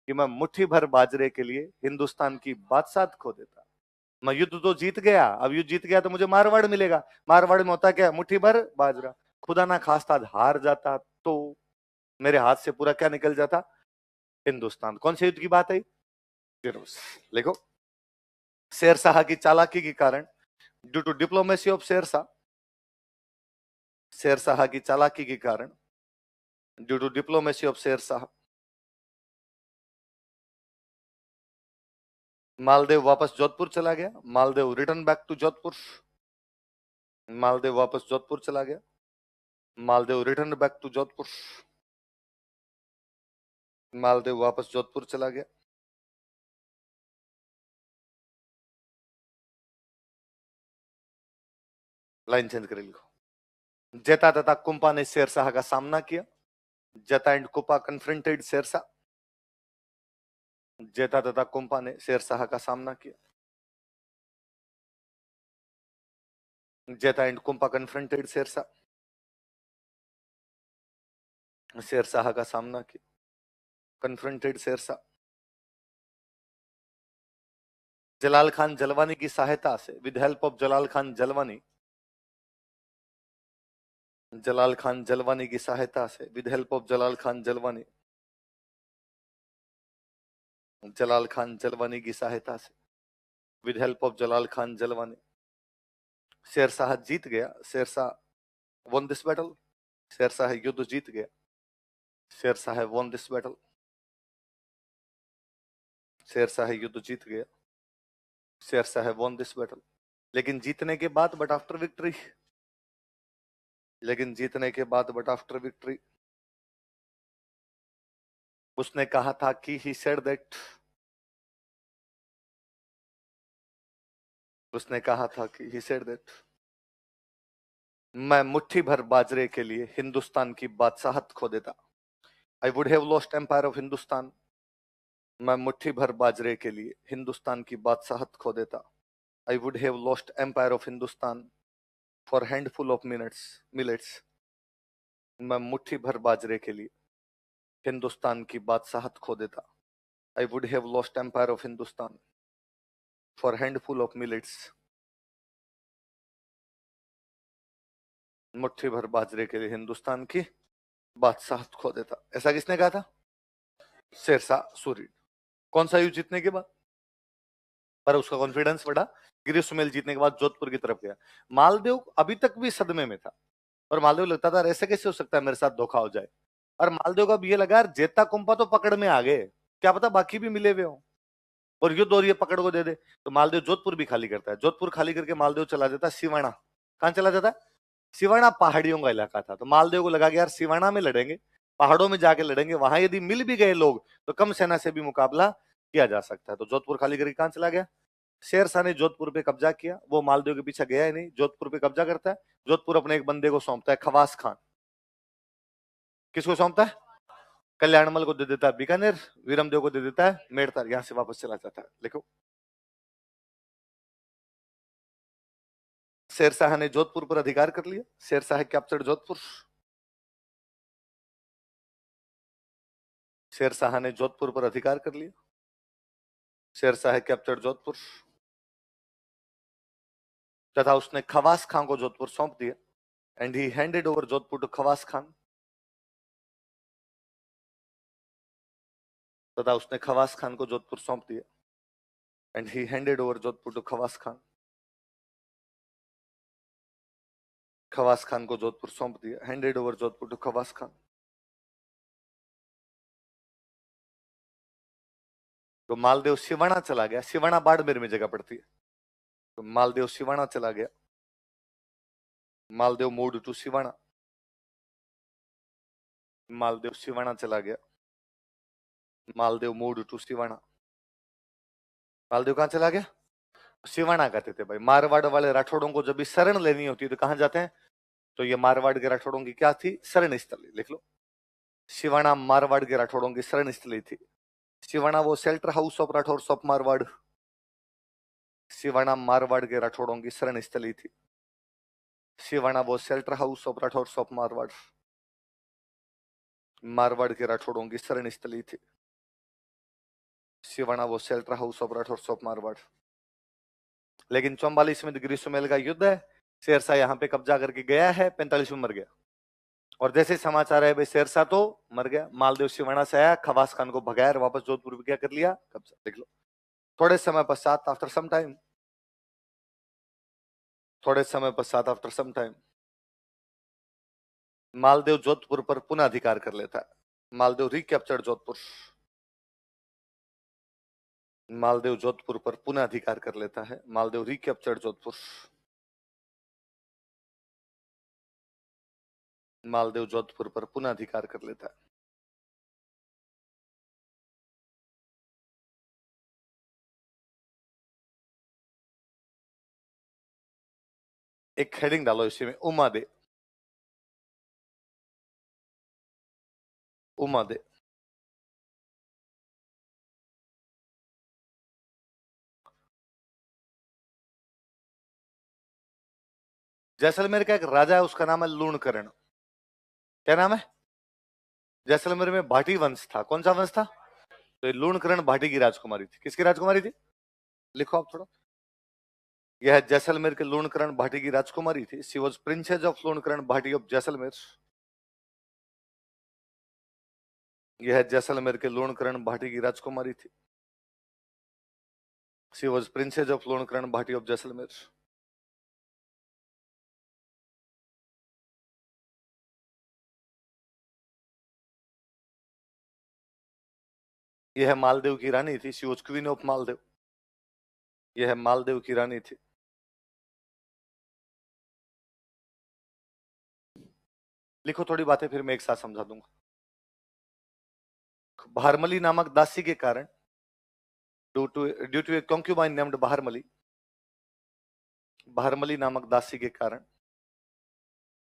कि मैं मुट्ठी भर बाजरे के लिए हिंदुस्तान की बादशाह खो देता। मैं युद्ध तो जीत गया, अब युद्ध जीत गया तो मुझे मारवाड़ मिलेगा। मारवाड़ में होता क्या? मुट्ठी भर बाजरा। खुदा ना खास्ता हार जाता तो मेरे हाथ से पूरा क्या निकल जाता? हिंदुस्तान। कौन से युद्ध की बात है? देखो, शेरशाह की चालाकी के कारण, due to diplomacy of Sher Shah, Sher Shah की चालाकी के कारण, due to diplomacy of Sher Shah, Maldev वापस जोधपुर चला गया। Maldev return back to Jodhpur. Maldev वापस जोधपुर चला गया। Maldev return back to Jodhpur. Maldev वापस जोधपुर चला गया। लाइन चेंज कर लिखो। जेता तथा कुंपा ने शेरशाह का सामना किया। जेता एंड कुंपा कन्फ्रंटेड शेरशाह। जेता तथा कुंपा ने शेरशाह का सामना किया। जेता एंड कुंपा कन्फ्रंटेड शेरशाह। शेरशाह का सामना किया। कन्फ्रंटेड शेरशाह। जलाल खान जलवानी की सहायता से, विद हेल्प ऑफ जलाल खान जलवानी, जलाल खान जलवानी की सहायता से, विद हेल्प ऑफ जलाल खान जलवानी, जलाल खान जलवानी की सहायता से, विद हेल्प ऑफ जलाल खान जलवानी, शेरशाह जीत गया। Sher Shah won this battle। Sher Shah युद्ध जीत गया। Sher Shah won this battle। Sher Shah युद्ध जीत गया, शेरशाह वॉन दिस बैटल। लेकिन जीतने के बाद बट आफ्टर विक्ट्री, लेकिन जीतने के बाद बट आफ्टर विक्ट्री, उसने कहा था कि ही सेड दैट, उसने कहा था कि ही सेड दैट, मैं मुट्ठी भर बाजरे के लिए हिंदुस्तान की बादशाहत खो देता। I would have lost empire of Hindustan, मैं मुट्ठी भर बाजरे के लिए हिंदुस्तान की बादशाहत खो देता। I would have lost empire of Hindustan for handful of minutes millets, मैं मुट्ठी भर बाजरे के लिए हिंदुस्तान की बादशाहत खो देता। I would have lost empire of Hindustan for handful of millets, मुट्ठी भर बाजरे के लिए हिंदुस्तान की बादशाहत खो देता। ऐसा किसने कहा था? शेरशाह सूरी। कौन सा युद्ध जीतने के बाद? पर उसका कॉन्फिडेंस बढ़ा, गिरी सुमेल जीतने के बाद जोधपुर की तरफ गया। मालदेव अभी तक भी सदमे में था, और मालदेव लगता था ऐसे कैसे हो सकता है मेरे साथ धोखा हो जाए। और मालदेव का भी ये लगा यार जेता कुंपा तो पकड़ में आ गए, क्या पता बाकी भी मिले हुए हो और युद्ध और ये पकड़ को दे दे। तो मालदेव जोधपुर भी खाली करता है, जोधपुर खाली करके मालदेव चला जाता है सिवाना। कहां चला जाता है? सिवाना पहाड़ियों का इलाका था, तो मालदेव को लगा कि यार सिवाना में लड़ेंगे, पहाड़ों में जाके लड़ेंगे, वहां यदि मिल भी गए लोग तो कम सेना से भी मुकाबला किया जा सकता है। तो जोधपुर खाली करके कहां चला गया? शेरशाह ने जोधपुर पे कब्जा किया, वो मालदेव के पीछे गया ही नहीं, जोधपुर पे कब्जा करता है। जोधपुर अपने एक बंदे को सौंपता है, खवास खान। किसको सौंपता है? कल्याणमल को दे देता है बीकानेर, वीरमदेव को दे देता है मेड़ता, यहां से वापस चला जाता है। लिखो, शेरशाह ने जोधपुर पर अधिकार कर लिया, शेरशाह कैप्चर्ड जोधपुर, शेरशाह ने जोधपुर पर अधिकार कर लिया, शेरशाह कैप्चर्ड जोधपुर, तथा उसने खवास खान को जोधपुर सौंप दिया। And he handed over Jodhpur to Khawas Khan, तथा उसने खवास खान को जोधपुर सौंप दिया। And he handed over Jodhpur to Khawas Khan, Khawas Khan को जोधपुर सौंप दिया, handed over Jodhpur to Khawas Khan. तो मालदेव सिवाना चला गया, सिवाना बाड़मेर में जगह पड़ती है, तो मालदेव सिवाना चला गया, मालदेव मूड टू सिवाना, मालदेव सिवाना चला गया, मालदेव मूड टू सिवाना। मालदेव कहां चला गया? सिवाना कहते थे भाई। मारवाड़ वाले राठौड़ों को जब भी शरण लेनी होती है तो कहां जाते हैं? तो ये मारवाड़ के राठौड़ों की क्या थी? शरण स्थली। लिख लो, सिवाना मारवाड़ के राठौड़ों की शरण स्थली थी। सिवाना वो shelter house of Rathore of Marwar, Siwana Marwar के राठौड़ों की शरण स्थली थी। सिवाना वो shelter house of Rathore of Marwar, Marwar के राठौड़ों की शरण स्थली थी। सिवाना वो shelter house of Rathore of Marwar. लेकिन 44 में ग्रीष्ममेल का युद्ध है, शेरशाह यहाँ पे कब्जा करके गया है, 45 में मर गया। और जैसे समाचार है भाई शेरशाह तो मर गया, मालदेव सिवाना से आया, खवास खान को भगाया और वापस जोधपुर में क्या कर लिया? कब्जा। देख लो, थोड़े समय पश्चात आफ्टर सम टाइम, थोड़े समय पश्चात after some time, Maldev Jodhpur पर पुनः अधिकार कर लेता है। मालदेव रिकैप्चर्ड जोधपुर, मालदेव जोधपुर पर पुनः अधिकार कर लेता है। मालदेव रिकैप्चर्ड जोधपुर, मालदेव जोधपुर पर पुनः अधिकार कर लेता है। एक हेडिंग डालो इसी में, उमा दे, उमा दे। जैसलमेर का एक राजा है, उसका नाम है लूणकरण। क्या नाम है? जैसलमेर में भाटी वंश था। कौन सा वंश था? तो ये लूणकरण भाटी की राजकुमारी थी। किसकी राजकुमारी थी? लिखो आप थोड़ा, यह जैसलमेर के लूणकरण भाटी की राजकुमारी थी। She was princess of Lunkaran Bhati of Jaisalmer. यह जैसलमेर के लूणकरण भाटी की राजकुमारी थी। She was princess of Lunkaran Bhati of Jaisalmer. यह है मालदेव की रानी थी, she was queen of Maldev. यह है मालदेव की रानी थी। लिखो थोड़ी बातें, फिर मैं एक साथ समझा दूंगा। भारमली नामक दासी के कारण, due to a concubine named Bharmali, Bharmali नामक दासी के कारण,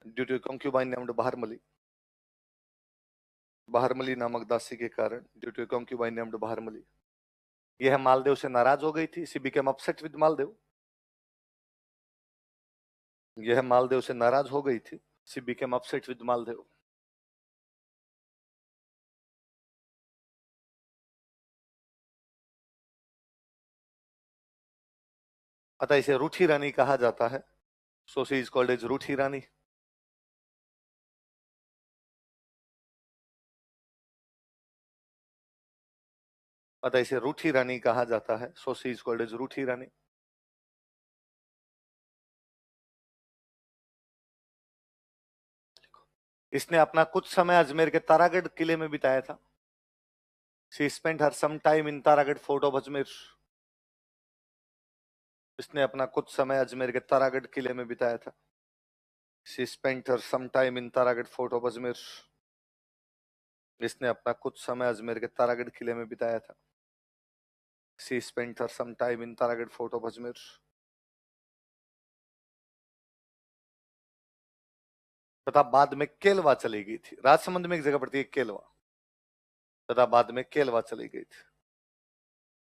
due to a concubine named Bharmali, Bharmali नामक दासी के कारण, due to a concubine named Bharmali, यह मालदेव से नाराज हो गई थी। She became upset with Maldev. यह मालदेव से नाराज हो गई थी। She became upset with Maldev. अतः इसे रूठी रानी कहा जाता है। So she is called as रूठी रानी। अतः इसे रूठी रानी कहा जाता है। So she is called as रूठी रानी। इसने अपना कुछ समय अजमेर के तारागढ़ किले में बिताया था। She spent her some time in Taragarh fort of Ajmer. इसने अपना कुछ समय अजमेर के तारागढ़ किले में बिताया था। She spent her some time in Taragarh fort of Ajmer. इसने अपना कुछ समय अजमेर के तारागढ़ किले में बिताया था। She spent her some time in Taragarh fort of Ajmer. तथा बाद में केलवा चली गई थी। राजसमंद में एक जगह पड़ती है केलवा। तथा बाद में केलवा चली गई थी।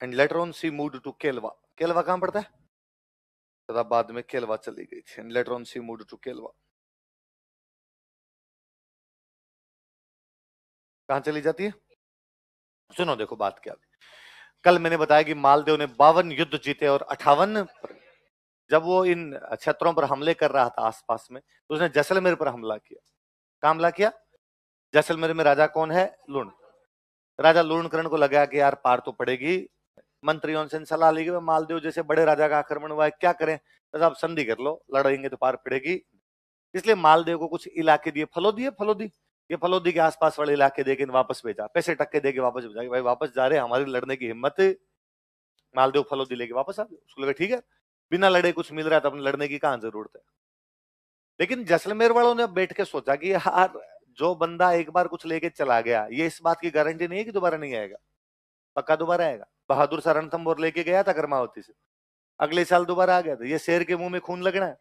And later on she moved to Kelwa. Kelwa कहां पड़ता है? तथा बाद में केलवा चली गई थी। And later on she moved to Kelwa. कहां चली जाती है? सुनो देखो बात क्या। कल मैंने बताया कि मालदेव ने 52 युद्ध जीते और 58, जब वो इन क्षेत्रों पर हमले कर रहा था आसपास में, तो उसने जैसलमेर पर हमला किया। कहां हमला किया? जैसलमेर में राजा कौन है? लूण। राजा लूणकरण को लगा कि यार पार तो पड़ेगी। मंत्रियों से सलाह ली कि मालदेव जैसे बड़े राजा का आक्रमण हुआ है, क्या करें? तो आप संधि कर लो, लड़ेंगे तो पार पड़ेगी। इसलिए मालदेव को कुछ इलाके दिए, फलोदी है फलोदी, ये फलोदी के आसपास वाले इलाके देके वापस भेजा, पैसे टक्के देके वापस भेजा। भाई वापस जा रहे, हमारी लड़ने की हिम्मत। मालदेव फलोदी लेके वापस आ गए। उसको लगा ठीक है, बिना लड़े कुछ मिल रहा है तो अपने लड़ने की कहां जरूरत है। लेकिन जैसलमेर वालों ने बैठ के सोचा कि यार जो बंदा एक बार कुछ लेके चला गया, ये इस बात की गारंटी नहीं है कि दोबारा नहीं आएगा। पक्का दोबारा आएगा। बहादुर सा रणथंभौर लेके गया था कर्मावती से, अगले साल दोबारा आ गया था। ये शेर के मुंह में खून लगना है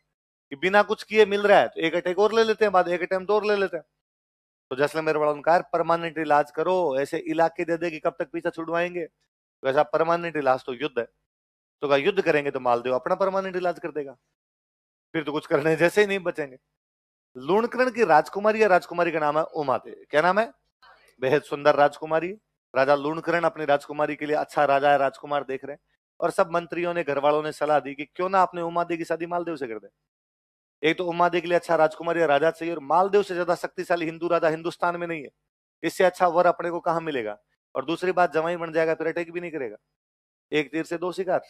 कि बिना कुछ किए मिल रहा है तो एक अटैक और ले लेते हैं, बाद एक अटैम्प्ट और ले लेते हैं। तो जैसलमेर वालों ने कहा परमानेंट इलाज करो, ऐसे इलाके दे दे कि कब तक पीछा छुड़वाएंगे। वैसा परमानेंट इलाज तो युद्ध है। तो कहा युद्ध करेंगे तो मालदेव अपना परमानेंट इलाज कर देगा, फिर तो कुछ करने जैसे ही नहीं बचेंगे। लूणकरण की राजकुमारी या राजकुमारी का नाम है उमा थे। क्या नाम है? बेहद सुंदर राजकुमारी। राजा लूणकरण अपनी राजकुमारी के लिए अच्छा राजा है राजकुमार देख रहे हैं। और सब मंत्रियों ने, घर वालों ने सलाह दी कि क्यों ना अपने उमा दी की शादी मालदेव से कर दे। एक तो उमा दी के लिए अच्छा राजकुमार या राजा चाहिए, और मालदेव से ज्यादा शक्तिशाली हिंदू राजा हिंदुस्तान में नहीं है। इससे अच्छा वर अपने को कहां मिलेगा? और दूसरी बात, जवाई बन जाएगा फिर अटैक भी नहीं करेगा। एक तीर से दो शिकार।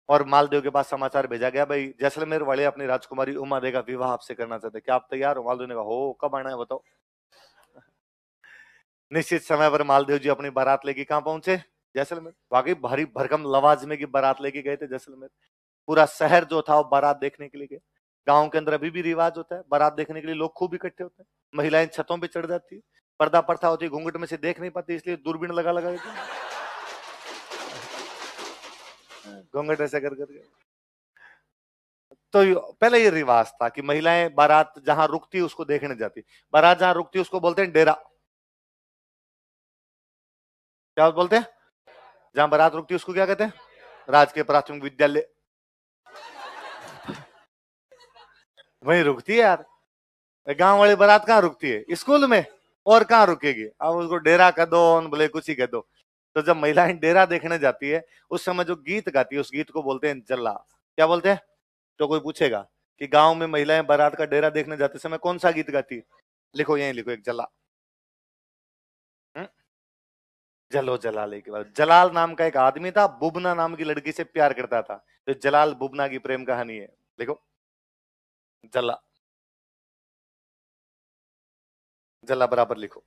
और मालदेव के पास समाचार भेजा गया, भाई जैसलमेर वाले अपनी राजकुमारी उमा दे का विवाह आपसे करना चाहते, क्या आप तैयार हो? मालदेव ने कहा हो, कब आना है बताओ। निश्चित समय पर मालदेव जी अपनी बारात लेके कहां पहुंचे? जैसलमेर। वाकई भारी भरकम लवाजमे की बारात लेके गए थे जैसलमेर। पूरा शहर जो था वो बारात देखने के लिए गए। गांव के अंदर अभी भी रिवाज होता है, बारात देखने के लिए लोग खूब इकट्ठे होते हैं। महिलाएं छतों पे चढ़ जाती है, पर्दा प्रथा होती है, घूंघट में से देख नहीं पाती, इसलिए दूरबीन लगा लगा के घूंघट ऐसे कर करके। तो पहले ये रिवाज था कि महिलाएं बारात जहां रुकती उसको देखने जाती। बारात जहां रुकती उसको बोलते हैं डेरा। क्या बोलते हैं? जहां बारात रुकती उसको क्या कहते हैं? राजकीय प्राथमिक विद्यालय। वहीं रुकती है यार। गांव वाली बारात कहाँ रुकती है? स्कूल में। और कहाँ रुकेगी? अब उसको डेरा कह दो, भले कुछ ही कह दो। तो जब महिलाएं डेरा देखने जाती है, उस समय जो गीत गाती है उस गीत को बोलते हैं जल्ला। क्या बोलते हैं? तो कोई पूछेगा कि गांव में महिलाएं बारात का डेरा देखने जाते समय कौन सा गीत गाती है? लिखो, यही लिखो, एक जल्ला। जलो जलाले के बाद, जलाल नाम का एक आदमी था, बुबना नाम की लड़की से प्यार करता था, तो जलाल बुबना की प्रेम कहानी है। देखो, जला, जला बराबर लिखो।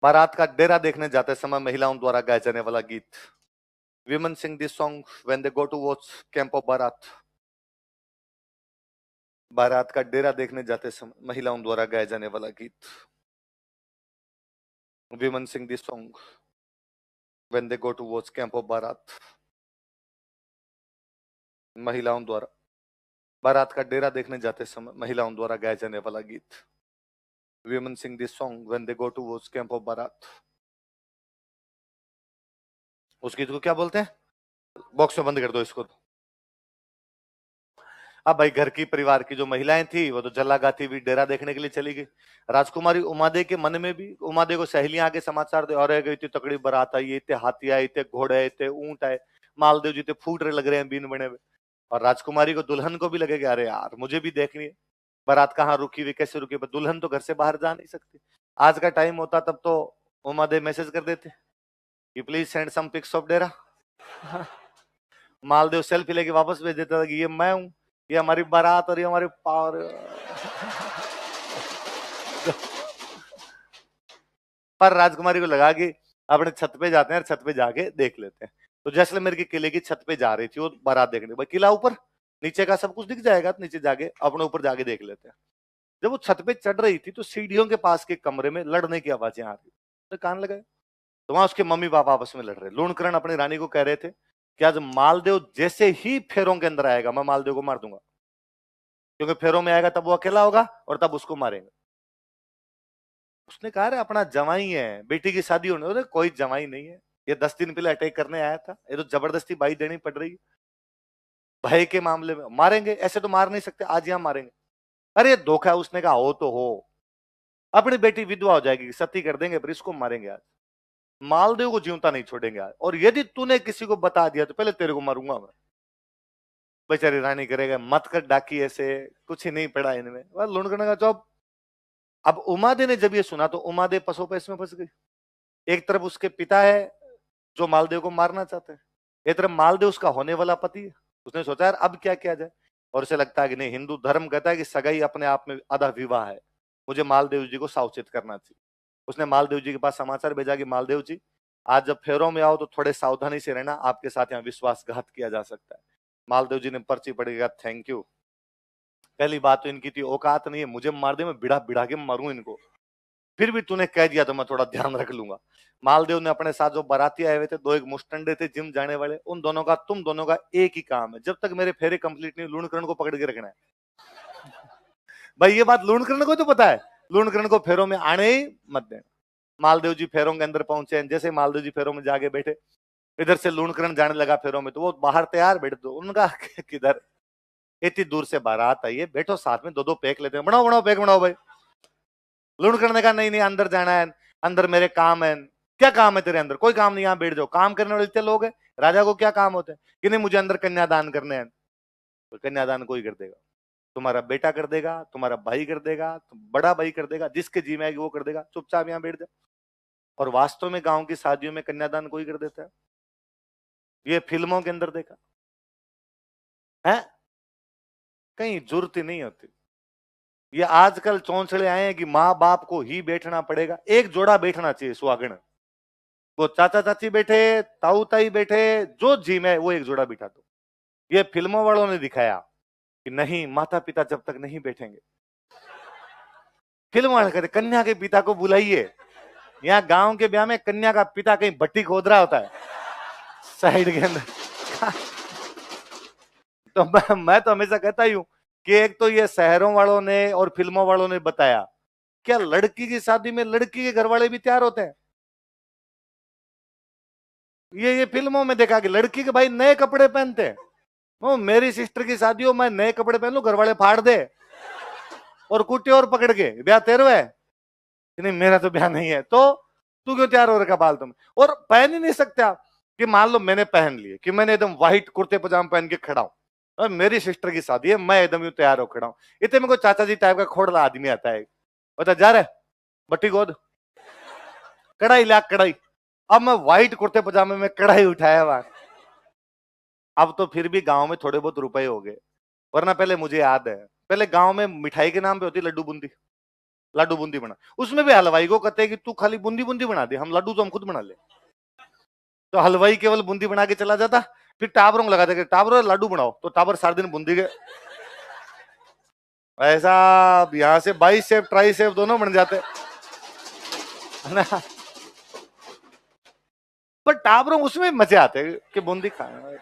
बारात का डेरा देखने जाते समय महिलाओं द्वारा गाया जाने वाला गीत। Women sing this song when they go to watch camp of baraat. बारात का डेरा देखने जाते समय महिलाओं द्वारा गाया जाने वाला गीत। Women sing this song when they go to watch camp of baraat. महिलाओं द्वारा बारात का डेरा देखने जाते समय महिलाओं द्वारा गाया जाने वाला गीत। Women sing this song when they go to watch camp of baraat. उस गीत को क्या बोलते हैं? बॉक्स में बंद कर दो इसको। अब भाई घर की परिवार की जो महिलाएं थी वो तो जल्ला गाती हुई डेरा देखने के लिए चली गई। राजकुमारी उमादे के मन में भी, उमादे को सहेलियां आके समाचार दे, और गई इतनी तकड़ी बारात आई, इतने हाथी आए, इतने घोड़े आए, इतने ऊंट आए, मालदेव जी इतने फूट रहे लग रहे हैं बीन बने हुए। और राजकुमारी को, दुल्हन को भी लगेगा अरे यार मुझे भी देखनी है बारात, कहाँ रुकी हुई, कैसे रुकी, पर दुल्हन तो घर से बाहर जा नहीं सकती। आज का टाइम होता तब तो उमादे मैसेज कर देते कि please send some pics of dera. Maldev selfie लेके वापस भेज देता था कि ये मैं हूं, ये हमारी बारात और ये हमारे पावर। पर राजकुमारी को लगा कि अपने छत पे जाते हैं, छत पे जाके देख लेते हैं। तो जैसलमेर के किले की छत पे जा रही थी वो बारात देखने। भाई किला ऊपर, नीचे का सब कुछ दिख जाएगा, तो नीचे जाके अपने ऊपर जाके देख लेते हैं। जब वो छत पे चढ़ रही थी तो सीढ़ियों के पास के कमरे में लड़ने की आवाजें आ रही, तो कान लगाए तो वहां उसके मम्मी पापा आपस में लड़ रहे। लूणकरण अपनी रानी को कह रहे थे कि आज मालदेव जैसे ही फेरों के अंदर आएगा मैं मालदेव को मार दूंगा, क्योंकि फेरों में आएगा तब वो अकेला होगा और तब उसको मारेंगे। उसने कहा रे अपना जवाई है, बेटी की शादी होने, अरे कोई जवाई नहीं है, ये 10 दिन पहले अटैक करने आया था, ये तो जबरदस्ती बाई देनी पड़ रही है, भय के मामले में मारेंगे, ऐसे तो मार नहीं सकते, आज यहां मारेंगे। अरे ये धोखा है। उसने कहा हो तो हो, अपनी बेटी विधवा हो जाएगी, सती कर देंगे, पर इसको मारेंगे आज, मालदेव को जीवता नहीं छोड़ेंगे आज, और यदि तूने किसी को बता दिया तो पहले तेरे को मारूंगा मैं। बेचारी रानी करेगा मत कर डाकी, ऐसे कुछ ही नहीं पड़ा इनमें, लुणकने का जॉब। अब उमादे ने जब ये सुना तो उमादे पसोपेश में फंस गई। एक तरफ उसके पिता है जो मालदेव को मारना चाहते हैं, एक तरफ मालदेव उसका होने वाला पति है। उसने सोचा यार अब क्या किया जाए, और उसे लगता है कि नहीं, हिंदू धर्म कहता है कि सगाई अपने आप में आधा विवाह है, मुझे मालदेव जी को सावचेत करना चाहिए। उसने मालदेव जी के पास समाचार भेजा कि मालदेव जी आज जब फेरों में आओ तो थोड़े सावधानी से रहना, आपके साथ यहाँ विश्वासघात किया जा सकता है। मालदेव जी ने पर्ची पढ़ेगा, थैंक यू। पहली बात तो इनकी थी औकात नहीं है मुझे मार दे, मैं बिड़ा बिड़ा के मारूं इनको, फिर भी तूने कह दिया तो मैं थोड़ा ध्यान रख लूंगा। मालदेव ने अपने साथ जो बाराती आए हुए थे, दो एक मुस्टंडे थे जिम जाने वाले, उन दोनों का, तुम दोनों का एक ही काम है, जब तक मेरे फेरे कंप्लीट नहीं, लूणकरण को पकड़ के रखना है। भाई ये बात लूणकरण को तो पता है, लूणकरण को फेरों में आने ही मत देना। मालदेव जी फेरों के अंदर पहुंचे, जैसे मालदेव जी फेरों में जाके बैठे, इधर से लूणकरण जाने लगा फेरों में, तो वो बाहर तैयार बैठे, तो उनका किधर, इतनी दूर से बारात आई है, बैठो साथ में, दो दो पैक लेते हैं, बनाओ बनाओ पैक बनाओ भाई। लूणकरण ने कहा नहीं नहीं अंदर जाना है, अंदर मेरे काम है। क्या काम है तेरे अंदर? कोई काम नहीं, यहाँ बैठ जाओ, काम करने वाले इतने लोग हैं, राजा को क्या काम होते हैं कि नहीं मुझे अंदर कन्यादान करने हैं। तो कन्यादान कोई कर देगा, तुम्हारा बेटा कर देगा, तुम्हारा भाई कर देगा, बड़ा भाई कर देगा, जिसके जी में आएगी वो कर देगा, चुपचाप यहाँ बैठ जा। और वास्तव में गांव की शादियों में कन्यादान कोई कर देता है? ये फिल्मों के अंदर देखा है, कहीं जरूरत ही नहीं होती। ये आजकल चौंसले आए हैं कि माँ बाप को ही बैठना पड़ेगा, एक जोड़ा बैठना चाहिए सुहागण, वो चाचा चाची बैठे, ताऊ ताई बैठे, जो जी में वो एक जोड़ा बिठा दो। ये फिल्मों वालों ने दिखाया कि नहीं, माता पिता जब तक नहीं बैठेंगे, फिल्म वाले कहते कन्या के पिता को बुलाइए। यहाँ गांव के ब्याह में कन्या का पिता कहीं भट्टी खोद रहा होता है साइड के अंदर। तो मैं तो हमेशा कहता ही हूं कि एक तो ये शहरों वालों ने और फिल्मों वालों ने बताया, क्या लड़की की शादी में लड़की के घर वाले भी तैयार होते हैं? ये फिल्मों में देखा कि लड़की के भाई नए कपड़े पहनते हैं। वो मेरी सिस्टर की शादी हो, मैं नए कपड़े पहन लू, घर वाले फाड़ दे और कुटे और पकड़ के, ब्याह तेरे है? नहीं मेरा तो ब्याह नहीं है, तो तू क्यों तैयार हो रखा बाल तुम? और पहन ही नहीं सकते आप कि मान लो मैंने पहन लिए कि मैंने एकदम व्हाइट कुर्ते पजामा पहन के खड़ा हूं, और मेरी सिस्टर की शादी है, मैं एकदम यूं तैयार हो खड़ा हूं, इतने में कोई चाचा जी टाइप का खोड़ला आदमी आता है, बता जा रहा है बट्टी गोद, कढ़ाई ला कढ़ाई। अब मैं व्हाइट कुर्ते पजामे में कढ़ाई उठाया वहां। अब तो फिर भी गांव में थोड़े बहुत रुपए हो गए, वरना पहले मुझे याद है, पहले गांव में मिठाई के नाम पे होती लड्डू बूंदी, लाडू बूंदी बना, उसमें भी हलवाई को कहते हैं कि तू खाली बूंदी बूंदी बना दे, हम लाडू तो हम खुद बना ले। तो हलवाई केवल बूंदी बना के चला जाता, फिर टाबरों को लगा देगा टाबर लाडू बनाओ, तो टाबर सारे दिन बूंदी के ऐसा यहां से 22 शेफ 23 शेफ दोनों बन जाते है ना। पर टाबरों उसमें मजे आते कि बूंदी खाए।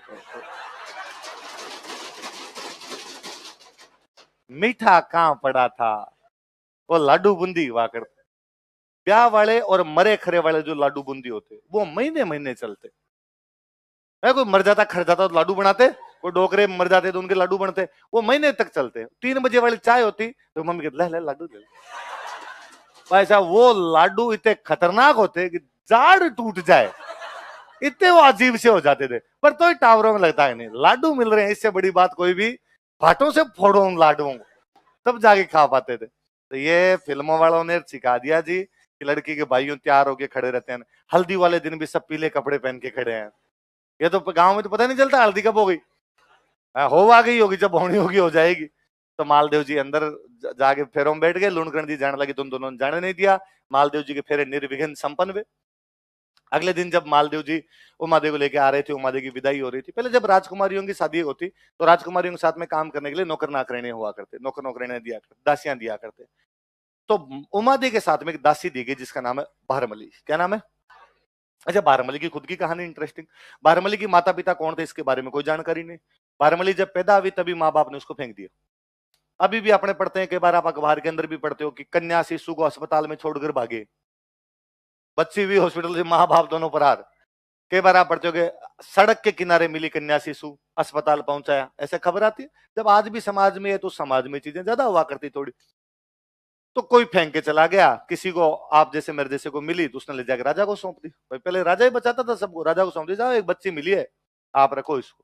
मीठा कहां पड़ा था, वो लाडू बूंदी हुआ करते। ब्याह वाले और मरे खरे वाले जो लाडू बूंदी होते वो महीने महीने चलते है। कोई मर जाता खर जाता तो लाडू बनाते, कोई डोकरे मर जाते तो उनके लाडू बनते, वो महीने तक चलते। 3 बजे वाली चाय होती तो मम्मी कहती ले ले लाडू ले। ऐसा वो लाडू इतने खतरनाक होते कि जाड़ टूट जाए, इतने वो अजीब से हो जाते थे। पर तो टावरों में लगता है नहीं, लाडू मिल रहे हैं, इससे बड़ी बात कोई भी भाटों से फोड़ो उन लाडुओं को, तब जाके खा पाते थे। तो ये फिल्मों वालों ने सिखा दिया जी कि लड़की के भाइयों तैयार होके खड़े रहते हैं, हल्दी वाले दिन भी सब पीले कपड़े पहन के खड़े हैं। ये तो गांव में तो पता नहीं चलता हल्दी कब हो गई, हो आ गई होगी, जब होनी होगी हो जाएगी। तो मालदेव जी अंदर जाके फेरों में बैठ गए, लुणकरण जी जाने लगी, तुम दोनों ने जाने नहीं दिया। मालदेव जी के फेरे निर्विघ्न संपन्न हुए। अगले दिन जब मालदेव जी उमा देवी को लेके आ रहे थे, उमा देवी की विदाई हो रही थी। पहले जब राजकुमारियों की शादी होती तो राजकुमारियों के साथ में काम करने के लिए नौकर नाकरणे हुआ करते, नौकर नौकरणे दिया करते, दासियां दिया करते। तो उमा देवी के साथ में एक दासी दी गई जिसका नाम है भारमली। क्या नाम है? अच्छा, बारमली की खुद की कहानी इंटरेस्टिंग। बारमली की माता पिता कौन थे इसके बारे में कोई जानकारी नहीं। बारमली जब पैदा हुई तभी माँ बाप ने उसको फेंक दिया। अभी भी अपने पढ़ते हैं, कई बार आप अखबार के अंदर भी पढ़ते हो कि कन्या शिशु को अस्पताल में छोड़कर भागे, बच्ची भी हॉस्पिटल से, माँ बाप दोनों फरार। कई बार आप पढ़ते हो कि सड़क के किनारे मिली कन्या शिशु, अस्पताल पहुंचाया, ऐसे खबर आती है। जब आज भी समाज में है तो समाज में चीजें ज्यादा हुआ करती थोड़ी। तो कोई फेंक के चला गया, किसी को आप जैसे मेरे जैसे को मिली तो उसने ले जाकर राजा को सौंप दी। भाई पहले राजा ही बचाता था सबको, राजा को सौंप दी, जाओ एक बच्ची मिली है आप रखो इसको।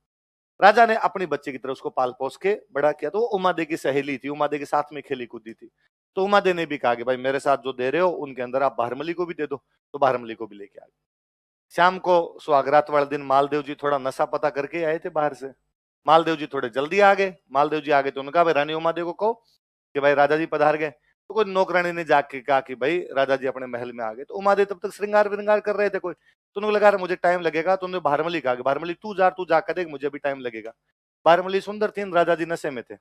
राजा ने अपनी बच्ची की तरह उसको पाल पोस के बड़ा किया। तो वो उमा दे की सहेली थी, उमा दे के साथ में खेली कूदी थी। तो उमा दे ने भी कहा कि भाई मेरे साथ जो दे रहे हो उनके अंदर आप भारमली को भी दे दो, तो भारमली को भी लेके आ गए। शाम को सुहागरात वाले दिन मालदेव जी थोड़ा नशा पता करके आए थे बाहर से। मालदेव जी थोड़े जल्दी आ गए। मालदेव जी आ गए तो उन्होंने कहा भाई रानी उमा देव को कहो कि भाई राजा जी पधार गए। तो कोई नौकरानी ने जाके कहा कि भाई राजा जी अपने महल में आ गए। तो उमा देव तब तक श्रृंगार विरंगार कर रहे थे कोई, तो उन्होंने लगा मुझे टाइम लगेगा। तो उन्होंने भारमली कहा कि भारमली तू जा कर देख, मुझे भी टाइम लगेगा। भारमली सुंदर थी, राजा जी नशे में थे।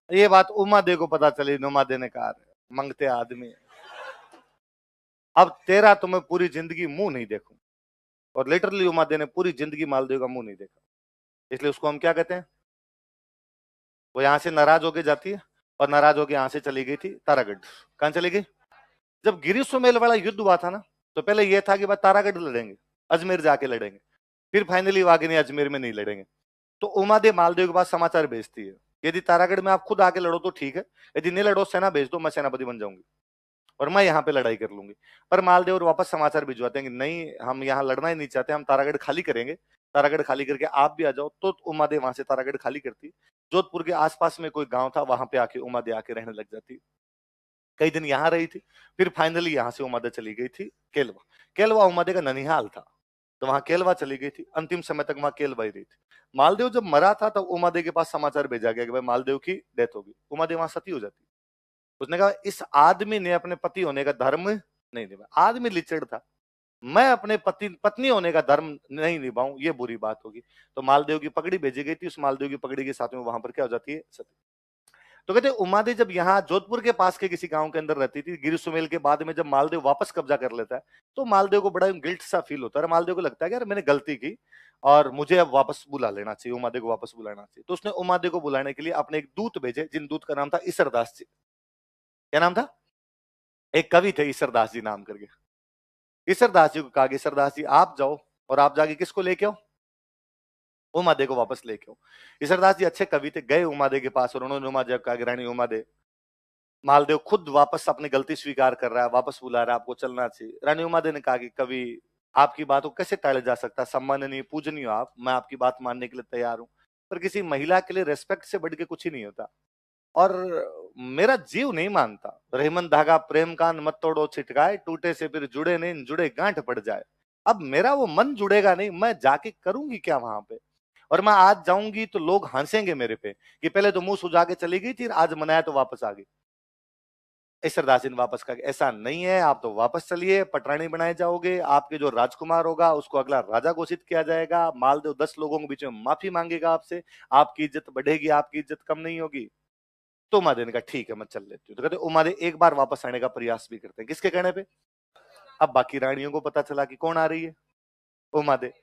ये बात उमा देव को पता चली। उमा देव ने कहा मंगते आदमी, अब तेरा तो मैं पूरी जिंदगी मुंह नहीं देखूं। और लिटरली उमा देव ने पूरी जिंदगी मालदेव का मुंह नहीं देखा। इसलिए उसको हम क्या कहते हैं, वो यहां से नाराज होके जाती है और नाराज होके यहां से चली गई थी तारागढ़। कहां चली गई? जब गिरी सुमेल वाला युद्ध हुआ था ना, तो पहले यह था कि भाई तारागढ़ लड़ेंगे, अजमेर जाके लड़ेंगे। फिर फाइनली वागे नहीं, अजमेर में नहीं लड़ेंगे। तो उमा देव मालदेव के पास समाचार भेजती है, यदि तारागढ़ में आप खुद आके लड़ो तो ठीक है, यदि नहीं लड़ो सेना भेज दो, मैं सेनापति बन जाऊंगी और मैं यहाँ पे लड़ाई कर लूंगी। पर मालदेव और वापस समाचार भिजवाते हैं कि नहीं, हम यहाँ लड़ना ही नहीं चाहते, हम तारागढ़ खाली करेंगे, तारागढ़ खाली करके आप भी आ जाओ। तो उमा देव वहां से तारागढ़ खाली करती, जोधपुर के आसपास में कोई गांव था, वहां पे आके उमा देव आके रहने लग जाती। कई दिन यहाँ रही थी। फिर फाइनली यहाँ से उमा देव चली गई थी केलवा। केलवा उमा देव का ननिहाल था, तो वहां केलवा चली गई थी। अंतिम समय तक वहां केलवा ही रही थी। मालदेव जब मरा था तब उमा देव के पास समाचार भेजा गया कि भाई मालदेव की डेथ होगी। उमा देव वहां सती हो जाती। उसने कहा इस आदमी ने अपने पति होने का धर्म नहीं निभाया। आदमी लिचड़ था, मैं अपने पति पत्नी होने का धर्म नहीं निभाऊं, ये बुरी बात होगी। तो मालदेव की पगड़ी भेजी गई थी, उस मालदेव की पगड़ी के साथ में वहां पर क्या हो जाती है, सती। तो कहते उमा देवी जब यहाँ जोधपुर के पास के किसी गांव के अंदर रहती थी, गिर सुमेल के बाद में जब मालदेव वापस कब्जा कर लेता है, तो मालदेव को बड़ा गिल्ट सा फील होता है। मालदेव को लगता है कि यार मैंने गलती की और मुझे अब वापस बुला लेना चाहिए, उमा देवी को वापस बुलाना चाहिए। तो उसने उमा देवी को बुलाने के लिए अपने एक दूत भेजे, जिन दूत का नाम था ईसरदास जी। क्या नाम था? एक कवि थे ईसरदास जी नाम करके। ईसरदास जी को कहा, ईसरदास जी आप जाओ और आप जाके किसको लेके आओ, उमा देवी को वापस लेके आओ। ईसरदास जी अच्छे कवि थे, गए उमा देवी के पास और उन्होंने उमा देवी को कहा कि रानी उमा देवी, मालदेव खुद वापस अपनी गलती स्वीकार कर रहा है, वापस बुला रहा है, आपको चलना चाहिए। रानी उमा देवी ने कहा कि कवि आपकी बात को कैसे टाला जा सकता है, सम्माननीय पूजनीय आप, मैं आपकी बात मानने के लिए तैयार हूं, पर किसी महिला के लिए रेस्पेक्ट से बढ़ के कुछ ही नहीं होता। और मेरा जीव नहीं मानता, रेहमन धागा प्रेम कान मत तोड़ो छिटकाए, टूटे से फिर जुड़े नहीं जुड़े गांठ पड़ जाए। अब मेरा वो मन जुड़ेगा नहीं, मैं जाके करूंगी क्या वहां पे। और मैं आज जाऊंगी तो लोग हंसेंगे मेरे पे कि पहले तो मुंह सुझा के चली गई थी, आज मनाया तो वापस आ गई। ईश्वरदास जी ने वापस कहा ऐसा नहीं है, आप तो वापस चलिए, पटरानी बनाए जाओगे, आपके जो राजकुमार होगा उसको अगला राजा घोषित किया जाएगा, मालदेव 10 लोगों के बीच में माफी मांगेगा आपसे, आपकी इज्जत बढ़ेगी, आपकी इज्जत कम नहीं होगी। तो उमादे ने कहा ठीक है मैं चल लेती हूँ। तो कहते उमादे एक बार वापस आने का प्रयास भी करते हैं, किसके कहने पे? अब बाकी रानियों को पता चला कि कौन आ रही है, उमादे।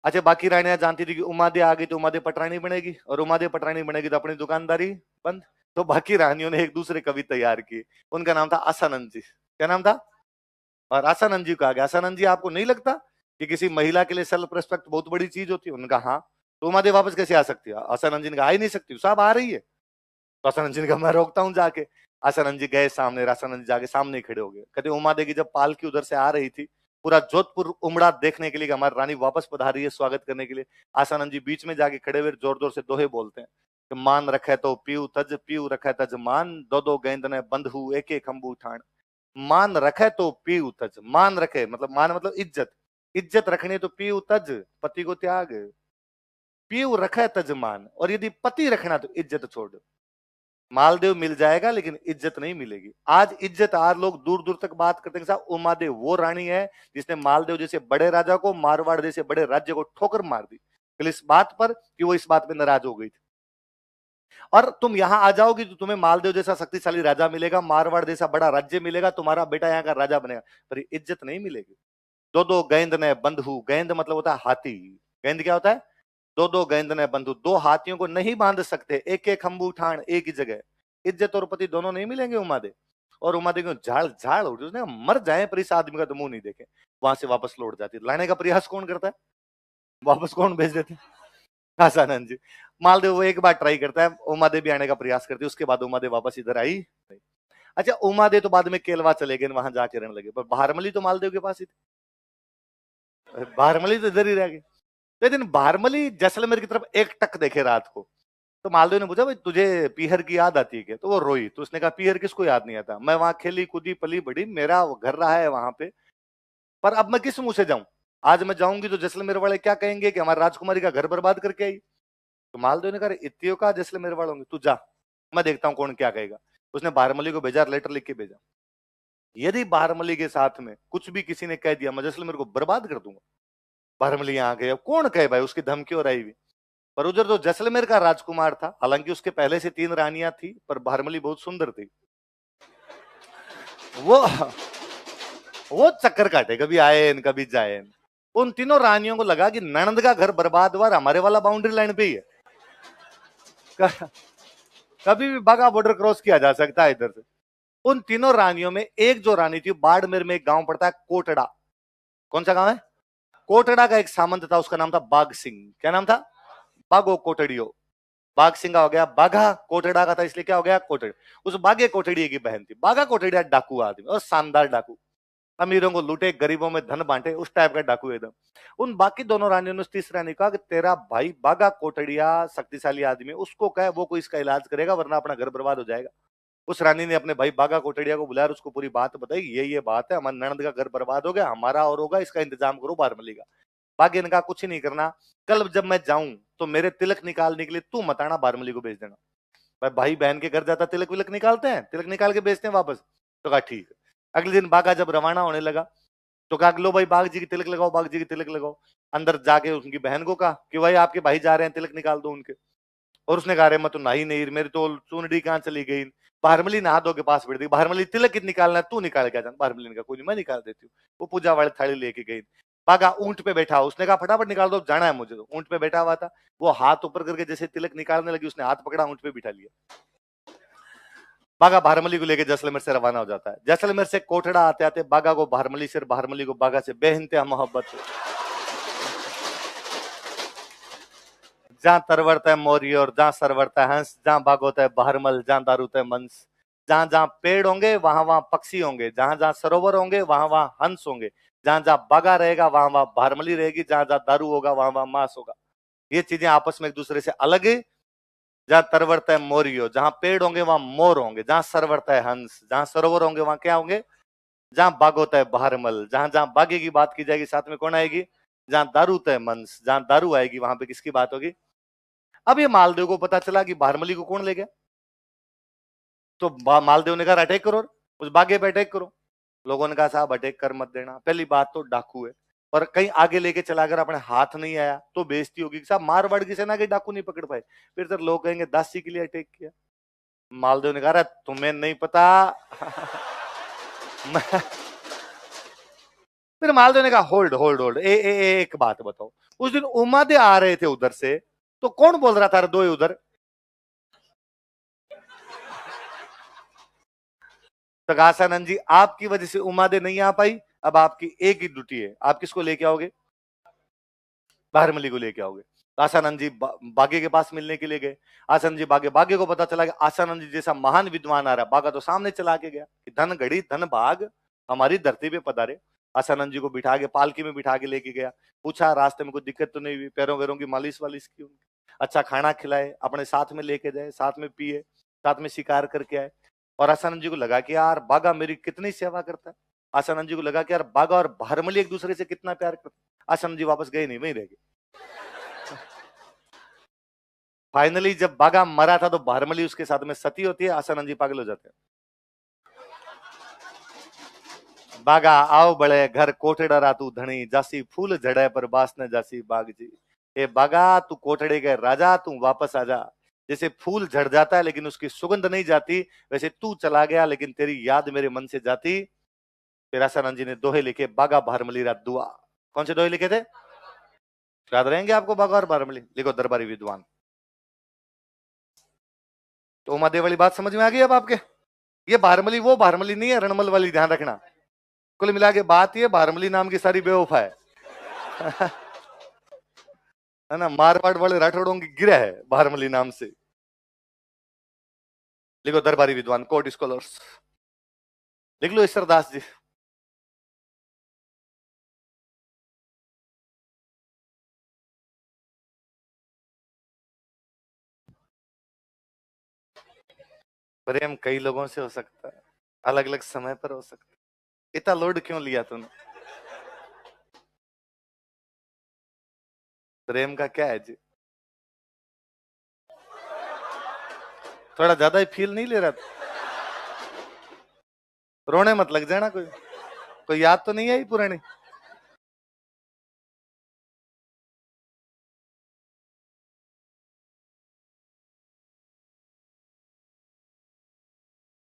अच्छा, बाकी रानियां जानती थी कि उमादे आ गई तो उमादे पटरानी बनेगी, और उमादे पटरानी बनेगी तो अपनी दुकानदारी बंद। तो बाकी रानियों ने एक दूसरे कवि तैयार किए, उनका नाम था आसानंद जी। क्या नाम था? और आसानंद जी को आ गया, आसानंद जी आपको नहीं लगता कि किसी महिला के लिए सेल्फ रिस्पेक्ट बहुत बड़ी चीज होती है? उनका हाँ। तो उमादे वापस कैसे आ सकती है? आसानंद जी ने कहा आ ही नहीं सकती, साहब आ रही है। तो आसानंद जी ने कहा मैं रोकता हूँ जाके। आसानंद जी गए सामने, आसानंद जी जाके सामने खड़े हो गए। कहते उमादे की जब पालकी उधर से आ रही थी, पूरा जोधपुर उमड़ा देखने के लिए कि हमारी रानी वापस पधारी है, स्वागत करने के लिए, आसानंद जी बीच में जाके खड़े हुए जोर जोर से दोहे बोलते हैं कि मान रखे तो पीऊ रखे तज मान, दो दो गेंद ने बंधु एक एक खंबू ठाण। मान रखे तो पीऊ तज, मान रखे मतलब मान मतलब इज्जत, इज्जत रखनी तो पीऊ तज, पति को त्याग, पीऊ रखे तज मान, और यदि पति रखना तो इज्जत छोड़। मालदेव मिल जाएगा लेकिन इज्जत नहीं मिलेगी। आज इज्जत, आज लोग दूर दूर तक बात करते हैं साहब उमादेव वो रानी है जिसने मालदेव जैसे बड़े राजा को, मारवाड़ जैसे बड़े राज्य को ठोकर मार दी, इस बात पर कि वो इस बात पे नाराज हो गई थी। और तुम यहां आ जाओगी तो तुम्हें मालदेव जैसा शक्तिशाली राजा मिलेगा, मारवाड़ जैसा बड़ा राज्य मिलेगा, तुम्हारा बेटा यहाँ का राजा बनेगा, पर इज्जत नहीं मिलेगी। दो दो गेंद ने बंधु, गेंद मतलब होता है हाथी, गेंद क्या होता है? दो दो गेंद ने बंधु, दो हाथियों को नहीं बांध सकते, एक एक खंबू ठाण एक ही जगह। इज्जत और पति दोनों नहीं मिलेंगे उमादे। और उमादे क्यों झाड़ झाड़ उठी, उसने मर जाए पर इस आदमी का तो मुंह नहीं देखे। वहां से वापस लौट जाती, लाने का प्रयास कौन करता है? वापस कौन भेज देते? आसानंद जी। मालदेव वो एक बार ट्राई करता है, उमादे भी आने का प्रयास करती है, उसके बाद उमादे वापस इधर आई नहीं। अच्छा, उमादे तो बाद में केलवा चले गए, वहां जाके रहने लगे, पर भारमली तो मालदेव के पास ही थी, भारमली तो इधर ही रह गई। लेकिन भारमली जैसलमेर की तरफ एक टक देखे रात को, तो मालदेव ने पूछा भाई तुझे पीहर की याद आती है क्या? तो वो रोई। तो उसने कहा पीहर किसको याद नहीं आता, मैं वहां खेली कूदी पली बड़ी, मेरा घर रहा है वहां पे, पर अब मैं किस मुंह से जाऊं? आज मैं जाऊंगी तो जैसलमेर वाले क्या कहेंगे कि हमारी राजकुमारी का घर बर्बाद करके आई। तो मालदेव ने कहा इतने का जैसलमेर वालों में, तू जा, मैं देखता हूँ कौन क्या कहेगा। उसने भारमली को भेजा, लेटर लिख के भेजा, यदि भारमली के साथ में कुछ भी किसी ने कह दिया मैं जैसलमेर को बर्बाद कर दूंगा। भारमली यहाँ गए, अब कौन कहे भाई, उसकी धमकी और आई हुई। पर उधर तो जैसलमेर का राजकुमार था, हालांकि उसके पहले से 3 रानियां थी, पर भारमली बहुत सुंदर थी। वो वो चक्कर काटे, कभी आए कभी जाए। उन तीनों रानियों को लगा कि नणंद का घर बर्बाद हुआ, हमारे वाला बाउंड्री लाइन पे ही है, कभी भी बाघा बॉर्डर क्रॉस किया जा सकता है इधर से। उन तीनों रानियों में एक जो रानी थी, बाड़मेर में एक गांव पड़ता है कोटड़ा। कौन सा गांव है? कोटड़ा का एक सामंत था, उसका नाम था बाघ सिंह। क्या नाम था? बाघो कोटड़ियो। बाघ सिंह हो गया, बाघा कोटड़ा का था इसलिए क्या हो गया? कोटड़ी। उस बाघे कोटड़िए की बहन थी। बाघा कोटड़िया डाकू आदमी, और शानदार डाकू, अमीरों को लूटे, गरीबों में धन बांटे, उस टाइप का डाकू एकदम। उन बाकी दोनों रानियों ने उस तीसरी रानी कहा कि तेरा भाई बाघा कोटड़िया शक्तिशाली आदमी, उसको कहे वो कोई इसका इलाज करेगा, वरना अपना घर बर्बाद हो जाएगा। उस रानी ने अपने भाई बाघा कोटड़िया को बुलाया, उसको पूरी बात बताई, ये बात है, हमारे ननद का घर बर्बाद हो गया, हमारा और होगा, इसका इंतजाम करो बारमली का। बाकी ने कहा कुछ नहीं करना, कल जब मैं जाऊं तो मेरे तिलक निकालने के लिए तू मत आना, बारमली को भेज देना। भाई बहन के घर जाता तिलक विलक निकालते हैं, तिलक निकाल के भेजते हैं वापस। तो कहा ठीक है। अगले दिन बाघा जब रवाना होने लगा तो कहा लो भाई बाघ जी की तिलक लगाओ, बाघ जी की तिलक लगाओ। अंदर जाके उनकी बहन को कहा कि भाई आपके भाई जा रहे हैं, तिलक निकाल दो उनके। और उसने कहा मैं तो नहा ही नहीं, मेरी तो चूनड़ी कहाँ चली गई। भारमली नहा दो के पास बैठ गई। भारमली तिलक कित निकालना है, तू निकाल के जा। भारमली ने कहा कोई नहीं, मैं निकाल देती हूँ। वो पूजा वाली थाली लेके गई। बाघा ऊंट पे बैठा, उसने कहा फटाफट निकाल दो, जाना है मुझे। तो ऊंट पे बैठा हुआ था, वो हाथ ऊपर करके जैसे तिलक निकालने लगी, उसने हाथ पकड़ा, ऊंट पे बिठा लिया। बाघा भारमली को लेके जैसलमेर से रवाना हो जाता है। जैसलमेर से कोटड़ा आते आते बाघा को भारमली से, भारमली को बाघा से बेइंतहा मोहब्बत। जहां तरवरता है मोरी और जहां सरवरता है हंस, जहां भागोता है भारमल, जहां दारूता है मंस। जहां जहां पेड़ होंगे वहां वहां पक्षी होंगे, जहां जहां सरोवर होंगे वहां वहां हंस होंगे, जहां जहां बागा रहेगा वहां वहां भारमली रहेगी, जहां जहां दारू होगा वहां वहां मांस होगा। ये चीजें आपस में एक दूसरे से अलग है। जहां तरवरता है मोरियो, जहां पेड़ होंगे वहां मोर होंगे, जहां सरवरता है हंस, जहां सरोवर होंगे वहां क्या होंगे? जहां बाग होता है भारमल, जहां जहां बागे की बात की जाएगी साथ में कौन आएगी? जहां दारू तय मंस, जहां दारू आएगी वहां पे किसकी बात होगी? अब ये मालदेव को पता चला कि भारमली को कौन ले गया, तो मालदेव ने कहा अटैक करो, उस बागे पे अटैक करो। लोगों ने कहा साहब अटैक कर मत देना, पहली बात तो डाकू है, और कहीं आगे लेके चला, अगर अपने हाथ नहीं आया तो बेइज्जती होगी, साहब मारवाड़ की सेना के डाकू नहीं पकड़ पाए, फिर तो लोग कहेंगे दासी के लिए अटैक किया। मालदेव ने कहा तुम्हें नहीं पता फिर मालदेव ने कहा होल्ड होल्ड होल्ड, एक बात बताओ, उस दिन उमादे आ रहे थे उधर से, तो कौन बोल रहा था दो उधर, तो आसानंद जी आपकी वजह से उमादे नहीं आ पाई, अब आपकी एक ही ड्यूटी है, आप किसको लेके आओगे, बारमली को लेके आओगे। आसानंद जी बागे के पास मिलने के लिए गए। आसानंद जी बागे को पता चला कि आसानंद जी जैसा महान विद्वान आ रहा है, बागा तो सामने चला के गया कि धन घड़ी धन भाग हमारी धरती पे पधारे। आसानंद जी को बिठा के पालकी में बिठा के लेके गया, पूछा रास्ते में कोई दिक्कत तो नहीं हुई, पैरों वैरों की मालिश वालिश की उनकी, अच्छा खाना खिलाए, अपने साथ में लेके जाए, साथ में पिए, साथ में शिकार करके आए। और आसानंद जी को लगा कि यार बागा मेरी कितनी सेवा करता है, आसानंद जी को लगा कि यार बागा और भारमली एक दूसरे से कितना प्यार करते। आसानंद जी वापस गए नहीं, वहीं रह गए। फाइनली जब बागा मरा था तो भारमली उसके साथ में सती होती है, आसानंद जी पागल हो जाते हैं। बागा आओ बड़े घर कोठे डरा तू धनी, जासी फूल जड़े पर बास न जासी बाग जी। ए बागा तू कोठड़े के राजा, तू वापस आजा। जैसे फूल झड़ जाता है लेकिन उसकी सुगंध नहीं जाती, वैसे तू चला गया लेकिन तेरी याद मेरे मन से जाती। फिर आसानंद जी ने दोहे लिखे, बागा भारमली रात दुआ। कौन से दोहे लिखे थे, याद रहेंगे आपको बागा और भारमली, लिखो दरबारी विद्वान। तो उमादेव वाली बात समझ में आ गई अब आपके, ये भारमली वो भारमली नहीं है रणमल वाली, ध्यान रखना। कुल मिला के बात ये भारमली नाम की सारी बेवफा है है ना, मारवाड़ वाले राठौड़ों की गिरह है भारमली नाम से। लिखो दरबारी विद्वान, कोर्ट स्कॉलर्स, लिख लो ईश्वरदास जी। प्रेम कई लोगों से हो सकता है, अलग अलग समय पर हो सकता है, इतना लोड क्यों लिया तूने, प्रेम का क्या है जी, थोड़ा ज्यादा ही फील नहीं ले रहा था? रोने मत लग जाना, कोई याद तो नहीं आई पुरानी?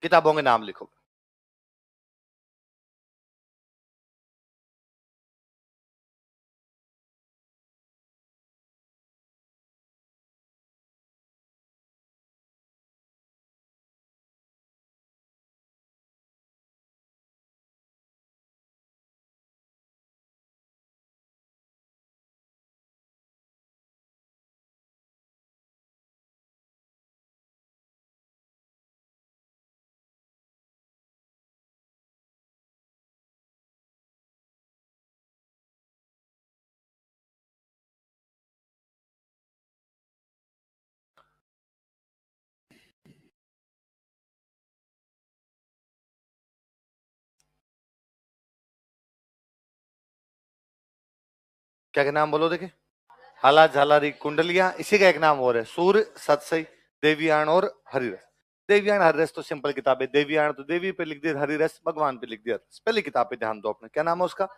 किताबों के नाम लिखो। क्या के नाम बोलो देखे, हाला झालारी कुंडलियां, इसी का एक नाम और है, सूर्य सतसई देवियान और हरिरस। देवियान हरिरस तो सिंपल किताब है, देवियान तो देवी पे लिख दिया, हरिरस भगवान पे लिख दिया। पहली किताब पे ध्यान दो अपने, क्या नाम है उसका,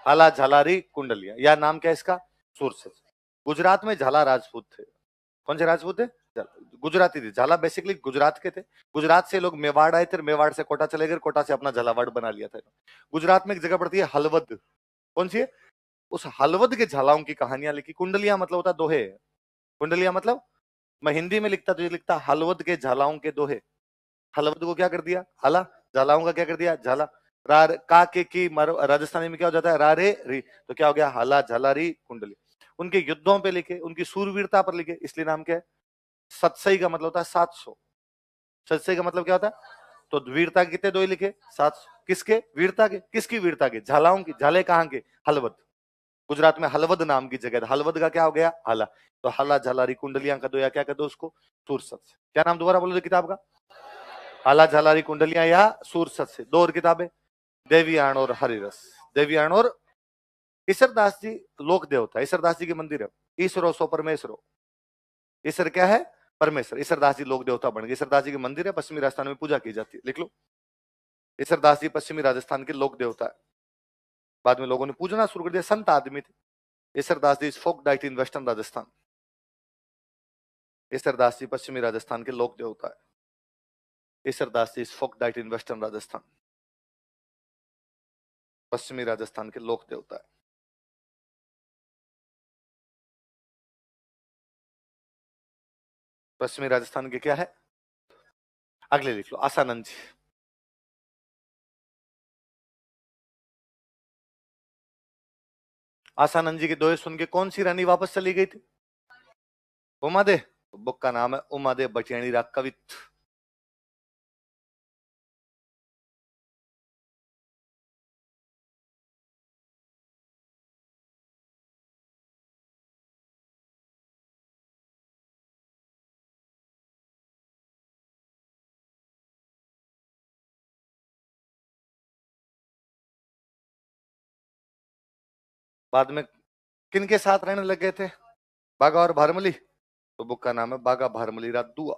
हाला झालारी कुंडलिया, या नाम क्या है इसका, सूर्य सच। गुजरात में झाला राजपूत थे, कौन से राजपूत थे, गुजराती थे। झाला बेसिकली गुजरात के थे, गुजरात से लोग मेवाड़ आए थे, मेवाड़ से कोटा चले गए, कोटा से अपना झालावाड़ बना लिया था। गुजरात में एक जगह पड़ती है हलवद, कौन सी है, उस हलवद के झालाओं की कहानियां लिखी। कुंडलियां मतलब होता दोहे, कुंडलियां मतलब, मैं हिंदी में लिखता तो ये लिखता हलवद के झालाओं के दोहे। हलवद को क्या कर दिया हाला, झालाओं का क्या कर दिया झाला, रार का के की राजस्थानी में क्या हो जाता है रा रे री, तो क्या हो गया हाला झाला री कुंडली। उनके युद्धों पे लिखे, उनकी सूरवीरता पर लिखे, इसलिए नाम क्या है। सतसई का मतलब होता है 700, सतसई का मतलब क्या होता है, तो वीरता के कितने दोहे लिखे, 700। किसके वीरता के, किसकी वीरता के, झालाओं की। झाले कहाँ के, हलवद। गुजरात में हलवद नाम की जगह, हलवद का क्या हो गया हाला, तो हाला झालारी कुंडलियां का दो, या क्या कर दो उसको, सूरसत से। क्या नाम दोबारा बोलो किताब का, हाला झालारी कुंडलियां या सूरसत से। दो और किताबें, देवियान और हरिरस। देवियान और ईश्वरदास जी लोक देवता, ईश्वरदास जी के मंदिर है, ईश्वरो सो परमेश्वरो, ईश्वर क्या है? परमेश्वर। ईश्वरदास जी लोक देवता बन गए। ईश्वरदास जी के मंदिर है, पश्चिमी राजस्थान में पूजा की जाती है, लिख लो। ईश्वरदास जी पश्चिमी राजस्थान के लोक देवता है। बाद में लोगों ने पूजना शुरू कर दिया, संत आदमी थे। Ishwardas ji folk deity in western Rajasthan. Ishwardas ji पश्चिमी राजस्थान के लोक देवता है। Ishwardas ji folk deity in western Rajasthan, पश्चिमी राजस्थान के लोक देवता है। पश्चिमी राजस्थान के क्या है? अगले लिख लो, आसानंद जी। आसानंद जी के दोहे सुन के कौन सी रानी वापस चली गई थी? उमादे। बुक का नाम है उमादे बटियाणी रा कवित। बाद में किन के साथ रहने लग गए थे? बागा और भारमली। तो बुक का नाम है बागा भारमली रा दुआ।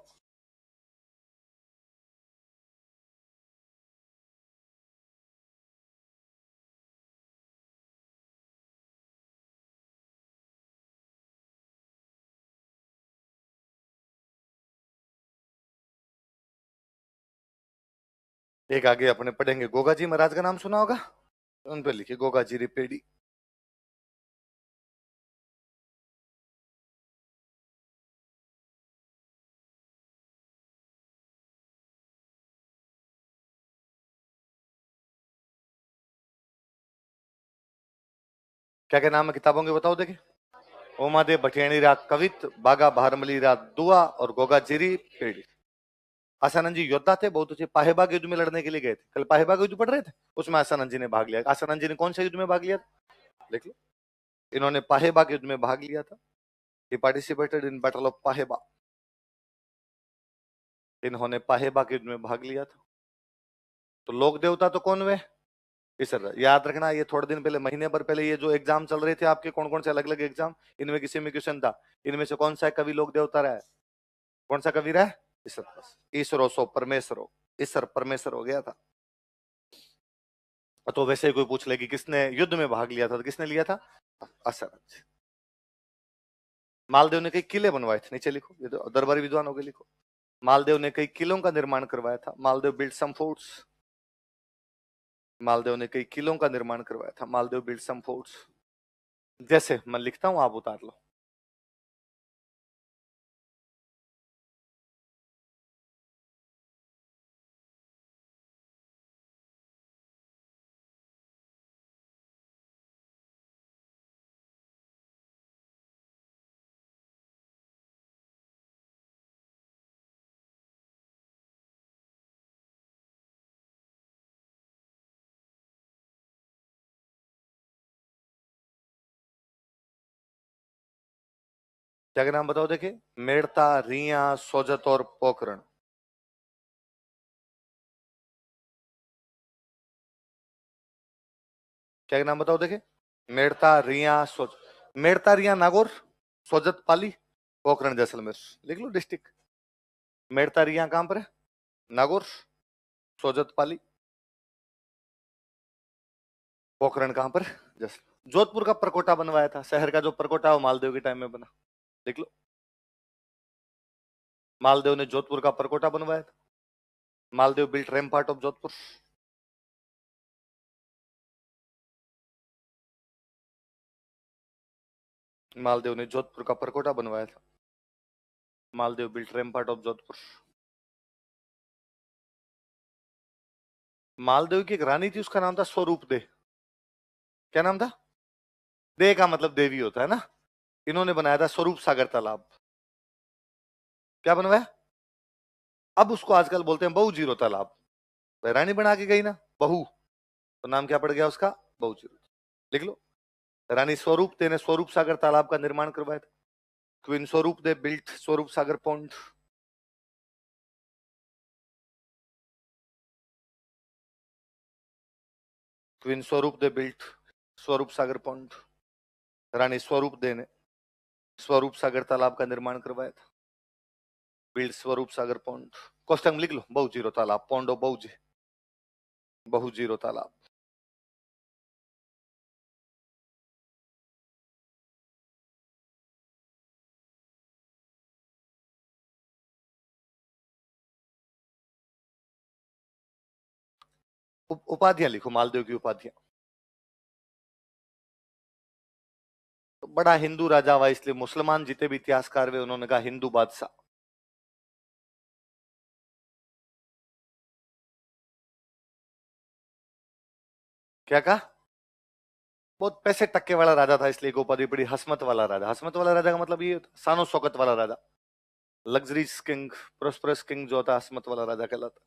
एक आगे अपने पढ़ेंगे, गोगा जी महाराज का नाम सुना होगा, उन पे लिखिए गोगा जी रिपेडी। क्या क्या नाम है किताबों के बताओ देखिए। ओमादे बटियाणी रा कवित, बागा भारमली रा दुआ और गोगा जीरी पेड़ी। आसानंद जी योद्धा थे, बहुत अच्छे। पाहेबाग युद्ध में लड़ने के लिए गए थे, कल पाहेबाग युद्ध पढ़ रहे थे, उसमें आसानंद जी ने भाग लिया। आसानंद जी ने कौन सा युद्ध में भाग लिया था? देख लो, इन्होंने पाहेबाग युद्ध में भाग लिया था। ही पार्टिसिपेटेड इन बैटल ऑफ पाहेबा। इन्होंने पाहेबाग युद्ध में भाग लिया था। तो लोक देवता तो कौन हुए? ईश्वर। याद रखना, ये थोड़े दिन पहले, महीने भर पहले ये जो एग्जाम चल रहे थे आपके, कौन कौन से अलग अलग एग्जाम, इनमें किसी में क्वेश्चन था, इनमें से कौन सा कवि लोक देवता रहा है? कौन सा कवि रहा है? ईश्वर। ईश्वरो सो परमेश्वर हो, ईश्वर परमेश्वर हो गया था। तो वैसे ही कोई पूछ ले कि किसने युद्ध में भाग लिया था, तो किसने लिया था? असरज। मालदेव ने कई किले बनवाए थे, नीचे लिखो, ये तो दरबारी विद्वान हो गए, लिखो। मालदेव ने कई किलों का निर्माण करवाया था। Maldev build some forts. Maldev ने कई किलों का निर्माण करवाया था। Maldev build some forts. जैसे मैं लिखता हूं, आप उतार लो। क्या नाम बताओ देखिए। मेड़ता, रिया, सोजत और पोखरण। क्या नाम बताओ देखिए। मेड़ता, रिया, सोज। मेड़ता, रिया नागौर, सोजत पाली, पोखरण जैसलमेर। लिख लो डिस्ट्रिक्ट। मेड़ता, रिया कहां पर है? नागौर, सोजत पाली, पोखरण कहां पर? जैसलमेर। जोधपुर का परकोटा बनवाया था, शहर का जो परकोटा है वो मालदेव के टाइम में बना। देख लो, मालदेव ने जोधपुर का परकोटा बनवाया था। Maldev built rampart of Jodhpur. Maldev ने जोधपुर का परकोटा बनवाया था। Maldev built rampart of Jodhpur. Maldev की एक रानी थी, उसका नाम था स्वरूप दे। क्या नाम था? दे का मतलब देवी होता है ना। इन्होंने बनाया था स्वरूप सागर तालाब। क्या बनवाया? अब उसको आजकल बोलते हैं बहू जीरो तालाब। रानी बना के गई ना बहू, तो नाम क्या पड़ गया उसका? बहू जीरो। लिख लो, रानी स्वरूप दे ने स्वरूप सागर तालाब का निर्माण करवाया था। क्वीन स्वरूप they built Swaroop Sagar pond. Queen स्वरूप they built Swaroop Sagar pond. रानी स्वरूप दे ने स्वरूप सागर तालाब का निर्माण करवाया था। बीड़ स्वरूप सागर पौंड कोष्टक में लिख लो बहु जीरो तालाब पौंडो बहु जीरो तालाब। उपाधियां लिखो मालदेव की उपाधियां। तो बड़ा हिंदू राजा हुआ इसलिए मुसलमान जितने भी इतिहासकार हुए उन्होंने कहा हिंदू बादशाह। क्या कहा? बहुत पैसे टक्के वाला राजा था इसलिए उपाधि पड़ी हसमत वाला राजा। हसमत वाला राजा का मतलब ये सानो शौकत वाला राजा, लग्जरीज किंग, प्रोस्परस किंग जो होता हसमत वाला राजा कहलाता।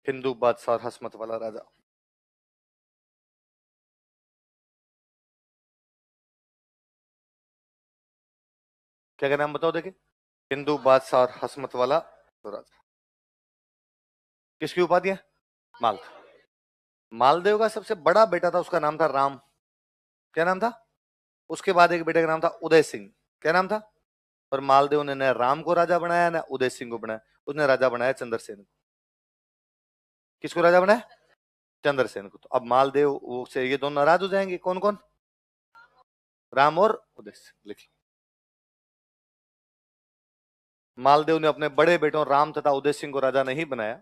हिंदू बादशाह और हसमत वाला राजा। क्या क्या नाम बताओ देखे? हिंदू बादशाह और हसमत वाला राजा। किसकी उपाधि है? माल मालदेव का सबसे बड़ा बेटा था, उसका नाम था राम। क्या नाम था? उसके बाद एक बेटे का नाम था उदय सिंह। क्या नाम था? और मालदेव ने न राम को राजा बनाया न उदय सिंह को बनाया, उसने राजा बनाया चंद्रसेन को। किसको राजा बनाया? चंद्रसेन को। तो अब मालदेव वो से ये दोनों नाराज हो जाएंगे। कौन कौन? राम और उदय सिंह। लिख लो। मालदेव ने अपने बड़े बेटों राम तथा उदय सिंह को राजा नहीं बनाया।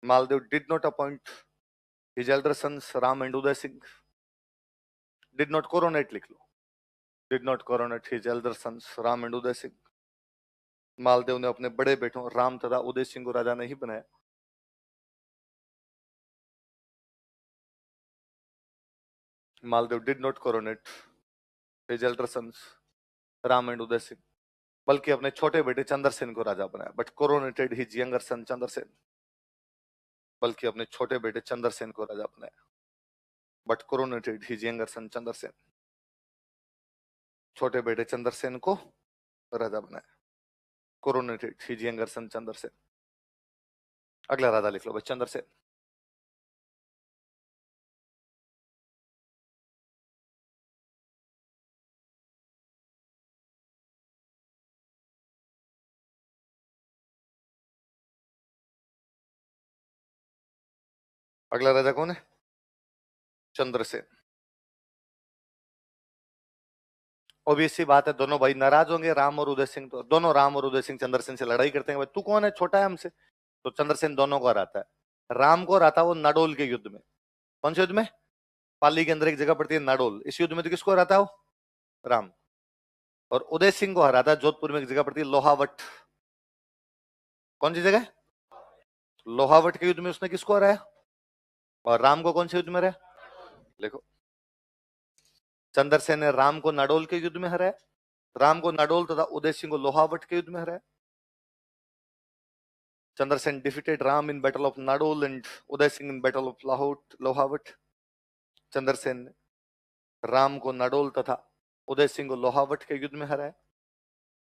Maldev did not appoint his elder sons Ram and Uday Singh. Did not coronate लिख लो। Did not coronate his elder sons Ram and Uday Singh. Maldev ने अपने बड़े बेटों राम तथा उदय सिंह को राजा नहीं बनाया। Maldev did not coronate his elder sons Ram and Uday Singh, बल्कि अपने छोटे बेटे चंद्रसेन को राजा बनाया। But coronated his younger son Chandrasen, बल्कि अपने छोटे बेटे चंद्रसेन को राजा बनाया। But coronated his younger son Chandrasen, छोटे बेटे चंद्रसेन को राजा बनाया। Coronated his younger son Chandrasen. अगला राजा लिख लो भाई, चंद्रसेन। अगला राजा कौन है? चंद्रसेन। ऑब्वियसली बात है, दोनों भाई नाराज होंगे राम और उदय सिंह। तो दोनों राम और उदय सिंह चंद्रसेन से लड़ाई करते हैं, भाई तू कौन है, छोटा है हमसे। तो चंद्रसेन दोनों को हराता है। राम को हराता वो नाडोल के युद्ध में। कौन से युद्ध में? पाली के अंदर एक जगह पड़ती है नाडोल, इस युद्ध में तो किसको हराता हो? राम। और उदय सिंह को हराता जोधपुर में एक जगह पड़ती है लोहावट। कौन सी जगह? लोहावट के युद्ध में उसने किसको हराया? और राम को कौन से युद्ध में हराया? देखो, चंद्रसेन ने राम को नाडोल के युद्ध में हराया, राम को नाडोल तथा उदय सिंह को लोहावट के युद्ध में हराया। Chandrasen defeated Ram in battle of Nadol and Uday Singh in battle of Lohawat. Chandrasen ने राम को नाडोल तथा उदय सिंह को लोहावट के युद्ध में हराया।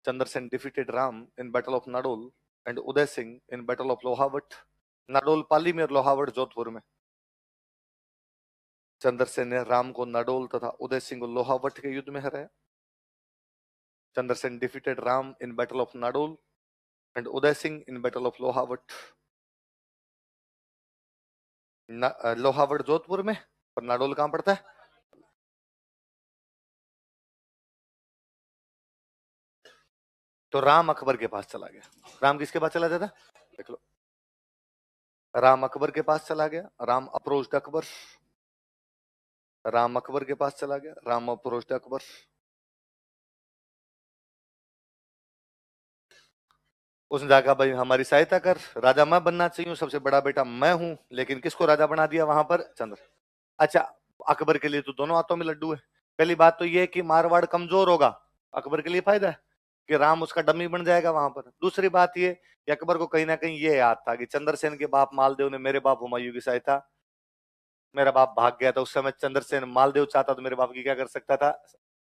Chandrasen defeated Ram in battle of Nadol and Uday Singh in battle of Lohawat. Nadol Pali में और लोहावट जोधपुर में। चंद्रसेन ने राम को नाडोल तथा उदय सिंह को लोहावट के युद्ध में हराया। Chandrasen defeated Ram in battle of Nadol and Uday Singh in battle of Lohawat. Lohawat Jodhpur में और नाडोल कहां पड़ता है? तो राम अकबर के पास चला गया। राम किसके पास चला जाता? देख लो, राम अकबर के पास चला गया। राम अप्रोच्ड अकबर। राम अकबर के पास चला गया। राम अप्रोच्ड अकबर। उसने जाकर भाई हमारी सहायता कर, राजा मैं बनना चाहिए, सबसे बड़ा बेटा मैं हूं, लेकिन किसको राजा बना दिया वहां पर? चंद्र। अच्छा, अकबर के लिए तो दोनों हाथों में लड्डू है। पहली बात तो ये कि मारवाड़ कमजोर होगा, अकबर के लिए फायदा है कि राम उसका डमी बन जाएगा वहां पर। दूसरी बात ये कि अकबर को कहीं ना कहीं ये याद था कि चंद्रसेन के बाप मालदेव ने मेरे बाप हुमायूं की सहायता, मेरा बाप भाग गया था उस समय चंद्रसेन, मालदेव चाहता तो मेरे बाप की क्या कर सकता था।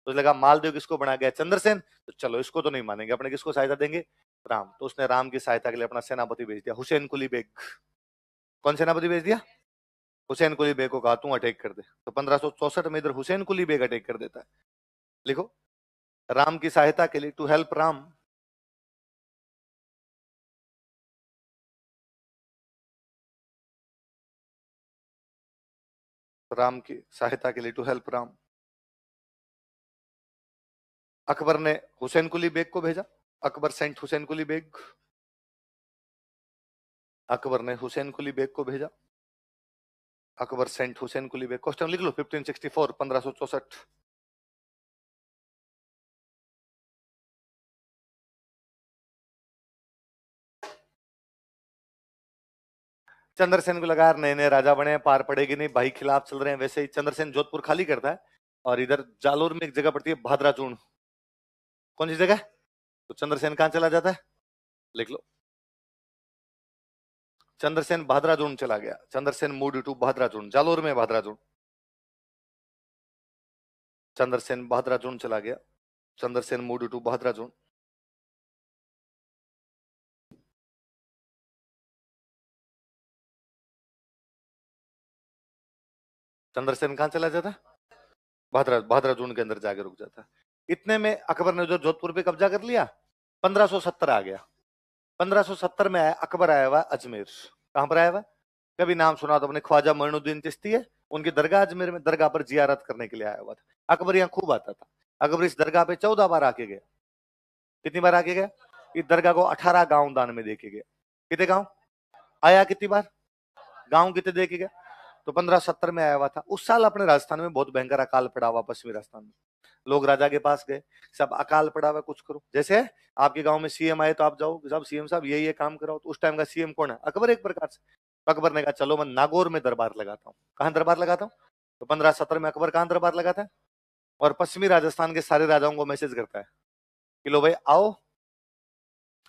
तो लगा मालदेव किसको बना गया? चंद्रसेन। तो चलो इसको तो नहीं मानेंगे, अपने किसको सहायता देंगे? राम। तो उसने राम की सहायता के लिए अपना सेनापति भेज दिया, हुसैन कुली बेग। कौन सेनापति भेज दिया? हुसैन कुली बेग को कहा तू अटैक कर दे, तो 1564 में इधर हुसैन कुली बेग अटैक कर देता है। लिखो, राम की सहायता के लिए, टू हेल्प राम, राम की सहायता के लिए, टू हेल्प राम, अकबर ने हुसैन कुली बेग को भेजा। अकबर सेंट हुसैन कुली बेग, अकबर ने हुसैन कुली बेग को भेजा। अकबर सेंट हुसैन कुली बेग, क्वेश्चन लिख लो 1564, 1564। चंद्रसेन को लगा नए नए राजा बने, पार पड़ेगी नहीं, भाई खिलाफ चल रहे हैं, वैसे ही चंद्रसेन जोधपुर खाली करता है और इधर जालोर में एक जगह पड़ती है भादराचूर्ण। कौन सी जगह? तो चंद्रसेन कहां चला जाता है? लिख लो, चंद्रसेन भादराचूर्ण चला गया। चंद्रसेन मूड टू भादराचूर्ण, जालोर में भादराचूर्ण। चंद्रसेन भादराचूर्ण चला गया। Chandrasen moved to Bhadrajun. चंद्रसेन कहां चला जाता? भादराचूर्ण के अंदर जाके रुक जाता। इतने में अकबर ने जो जोधपुर पे कब्जा कर लिया, 1570 आ गया। 1570 में आया अकबर, आया हुआ अजमेर। कहां पर आया हुआ? कभी नाम सुना तो अपने ख्वाजा मोइनुद्दीन चिश्ती है, उनकी दरगाह अजमेर में, दरगाह पर जियारत करने के लिए आया हुआ था। अकबर यहाँ खूब आता था। अकबर इस दरगाह पे 14 बार आके गया। कितनी बार आके गया? इस दरगाह को 18 गांव दान में देके गया। कितने गांव आया, कितनी बार गांव कितने देके गया? तो 1570 में आया हुआ था। उस साल अपने राजस्थान में बहुत भयंकर अकाल पड़ा हुआ, पश्चिमी राजस्थान में। लोग राजा के पास गए, सब अकाल पड़ा हुआ, कुछ करो। जैसे आपके गांव में सीएम आए तो आप जाओ, साहब सीएम साहब ये काम कराओ, तो उस टाइम का सीएम कौन है? अकबर, एक प्रकार से। तो अकबर ने कहा चलो मैं नागौर में दरबार लगाता हूँ। कहां दरबार लगाता हूँ? तो 1570 में अकबर कहां दरबार लगाता है? और पश्चिमी राजस्थान के सारे राजाओं को मैसेज करता है कि लो भाई आओ,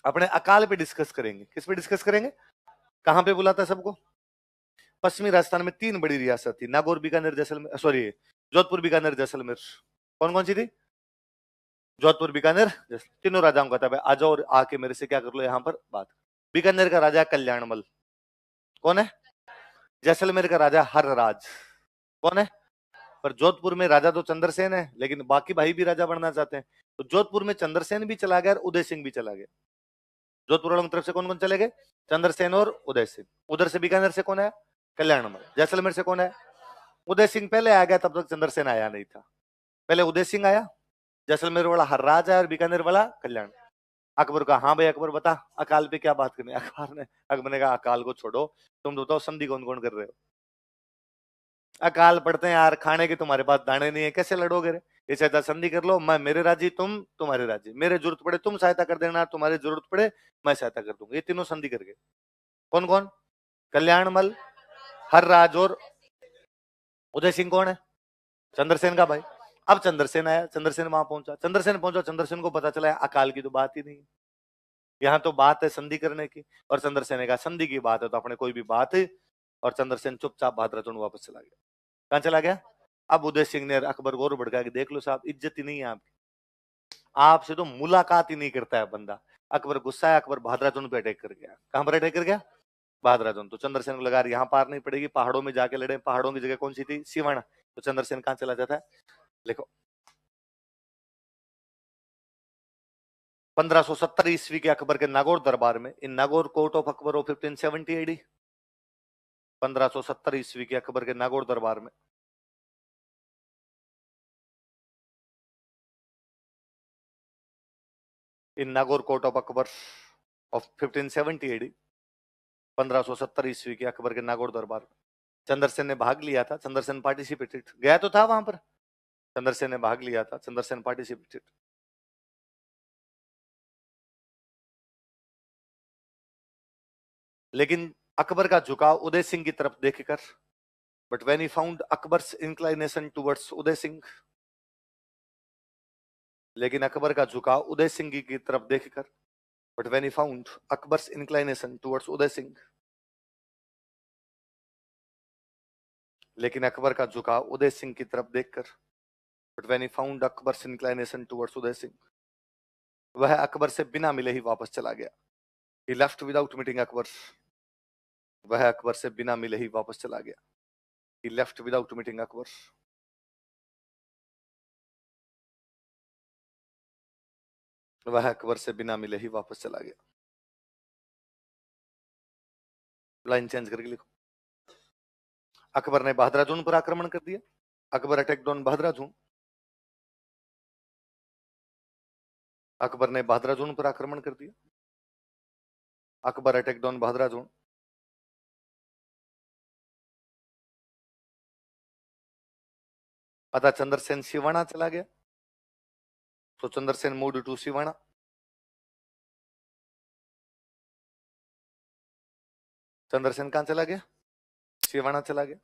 अपने अकाल पे डिस्कस करेंगे। किस पे डिस्कस करेंगे? कहां पे बुलाता है सबको? पश्चिमी राजस्थान में 3 बड़ी रियासत थी, नागौर, बीकानेर, जैसलमेर, सॉरी जोधपुर, बीकानेर, जैसलमेर। कौन कौन सी थी? जोधपुर, बीकानेर, तीनों राजाओं का था भाई आ जाओ और आके मेरे से क्या कर लो यहाँ पर बात। बीकानेर का राजा कल्याणमल, कौन है? जैसलमेर का राजा हरराज, कौन है? पर जोधपुर में राजा तो चंद्रसेन है, लेकिन बाकी भाई भी राजा बनना चाहते हैं। तो जोधपुर में चंद्रसेन भी चला गया और उदय सिंह भी चला गया। जोधपुर वालों की तरफ से कौन कौन चले गए? चंद्रसेन और उदय सिंह। उधर से बीकानेर से कौन है? कल्याणमल। जैसलमेर से कौन है? उदय सिंह पहले आ गया, तब तक चंद्रसेन आया नहीं था। पहले उदय सिंह आया, जैसलमेर वाला हरराज आया और बीकानेर वाला कल्याण। अकबर का, हाँ भाई अकबर बता अकाल पे क्या बात करनी है। अकबर ने कहा अकाल को छोड़ो, तुम बताओ संधि कौन कौन कर रहे हो? अकाल पड़ते हैं यार, खाने के तुम्हारे पास दाने नहीं है, कैसे लड़ोगे रे? इससे अच्छा संधि कर लो, मैं मेरे राजी, तुम तुम्हारे राजी, मेरे जरूरत पड़े तुम सहायता कर देना, तुम्हारी जरूरत पड़े मैं सहायता कर दूंगा। ये तीनों संधि करके। कौन कौन? कल्याणमल, हरराज और उदय सिंह। कौन है? चंद्रसेन का भाई। अब चंद्रसेन आया, चंद्रसेन वहां पहुंचा, चंद्रसेन पहुंचा, चंद्रसेन को पता चला अकाल की तो बात ही नहीं है, यहाँ तो बात है संधि करने की। और चंद्रसेन ने कहा संधि की बात है तो अपने कोई भी बात है। और चंद्रसेन चुपचाप भाद्राचूर्ण वापस चला गया। कहां चला गया? अब उदय सिंह ने अकबर को और भड़का के, देख लो साहब इज्जत ही नहीं है आपकी, आपसे तो मुलाकात ही नहीं करता है बंदा। अकबर गुस्सा है, अकबर भाद्राचूर्ण पे अटैक कर गया। कहां पर अटैक कर गया? भाद्राचूर्ण। तो चंद्रसेन को लगा यहाँ पार नहीं पड़ेगी, पहाड़ों में जाके लड़े। पहाड़ों की जगह कौन सी थी? सिवाना। तो चंद्रसेन कहां चला जाता है? लिखो, 1570 ईस्वी के अकबर के नागौर दरबार में, in Nagaur court of Akbar of 1570 AD. 1570 ईस्वी के अकबर के नागौर दरबार में, in Nagaur court of Akbar of 1570 AD, 1570 ईस्वी के अकबर के नागौर दरबार में चंद्रसेन ने भाग लिया था। चंद्रसेन पार्टिसिपेटेड, गया तो था वहां पर, चंद्रसेन ने भाग लिया था, चंद्रसेन पार्टिसिपेटेड। लेकिन अकबर का झुकाव उदय सिंह की तरफ देखकर, but when he found Akbar's inclination towards Uday Singh, लेकिन अकबर का झुकाव उदय सिंह की तरफ देखकर, but when he found Akbar's inclination towards Uday Singh, लेकिन अकबर का झुकाव उदय सिंह की तरफ देखकर, but when he found Akbar's inclination towards Uday Singh, वह अकबर से बिना मिले ही वापस चला गया। He left without meeting Akbar, वह अकबर से बिना मिले ही वापस चला गया। He left without meeting Akbar. वह अकबर से बिना मिले ही वापस चला गया। लाइन चेंज करके लिखो। अकबर ने बहादुराजून पर आक्रमण कर दिया। Akbar attacked on Bhadrajun. अकबर ने बहादुराजून पर आक्रमण कर दिया। Akbar attacked on Bhadrajun. अतः चंद्रसेन सिवाना चला गया। तो चंद्रसेन मूव्ड टू सिवाना। चंद्रसेन कहां चला गया? सिवाना चला गया।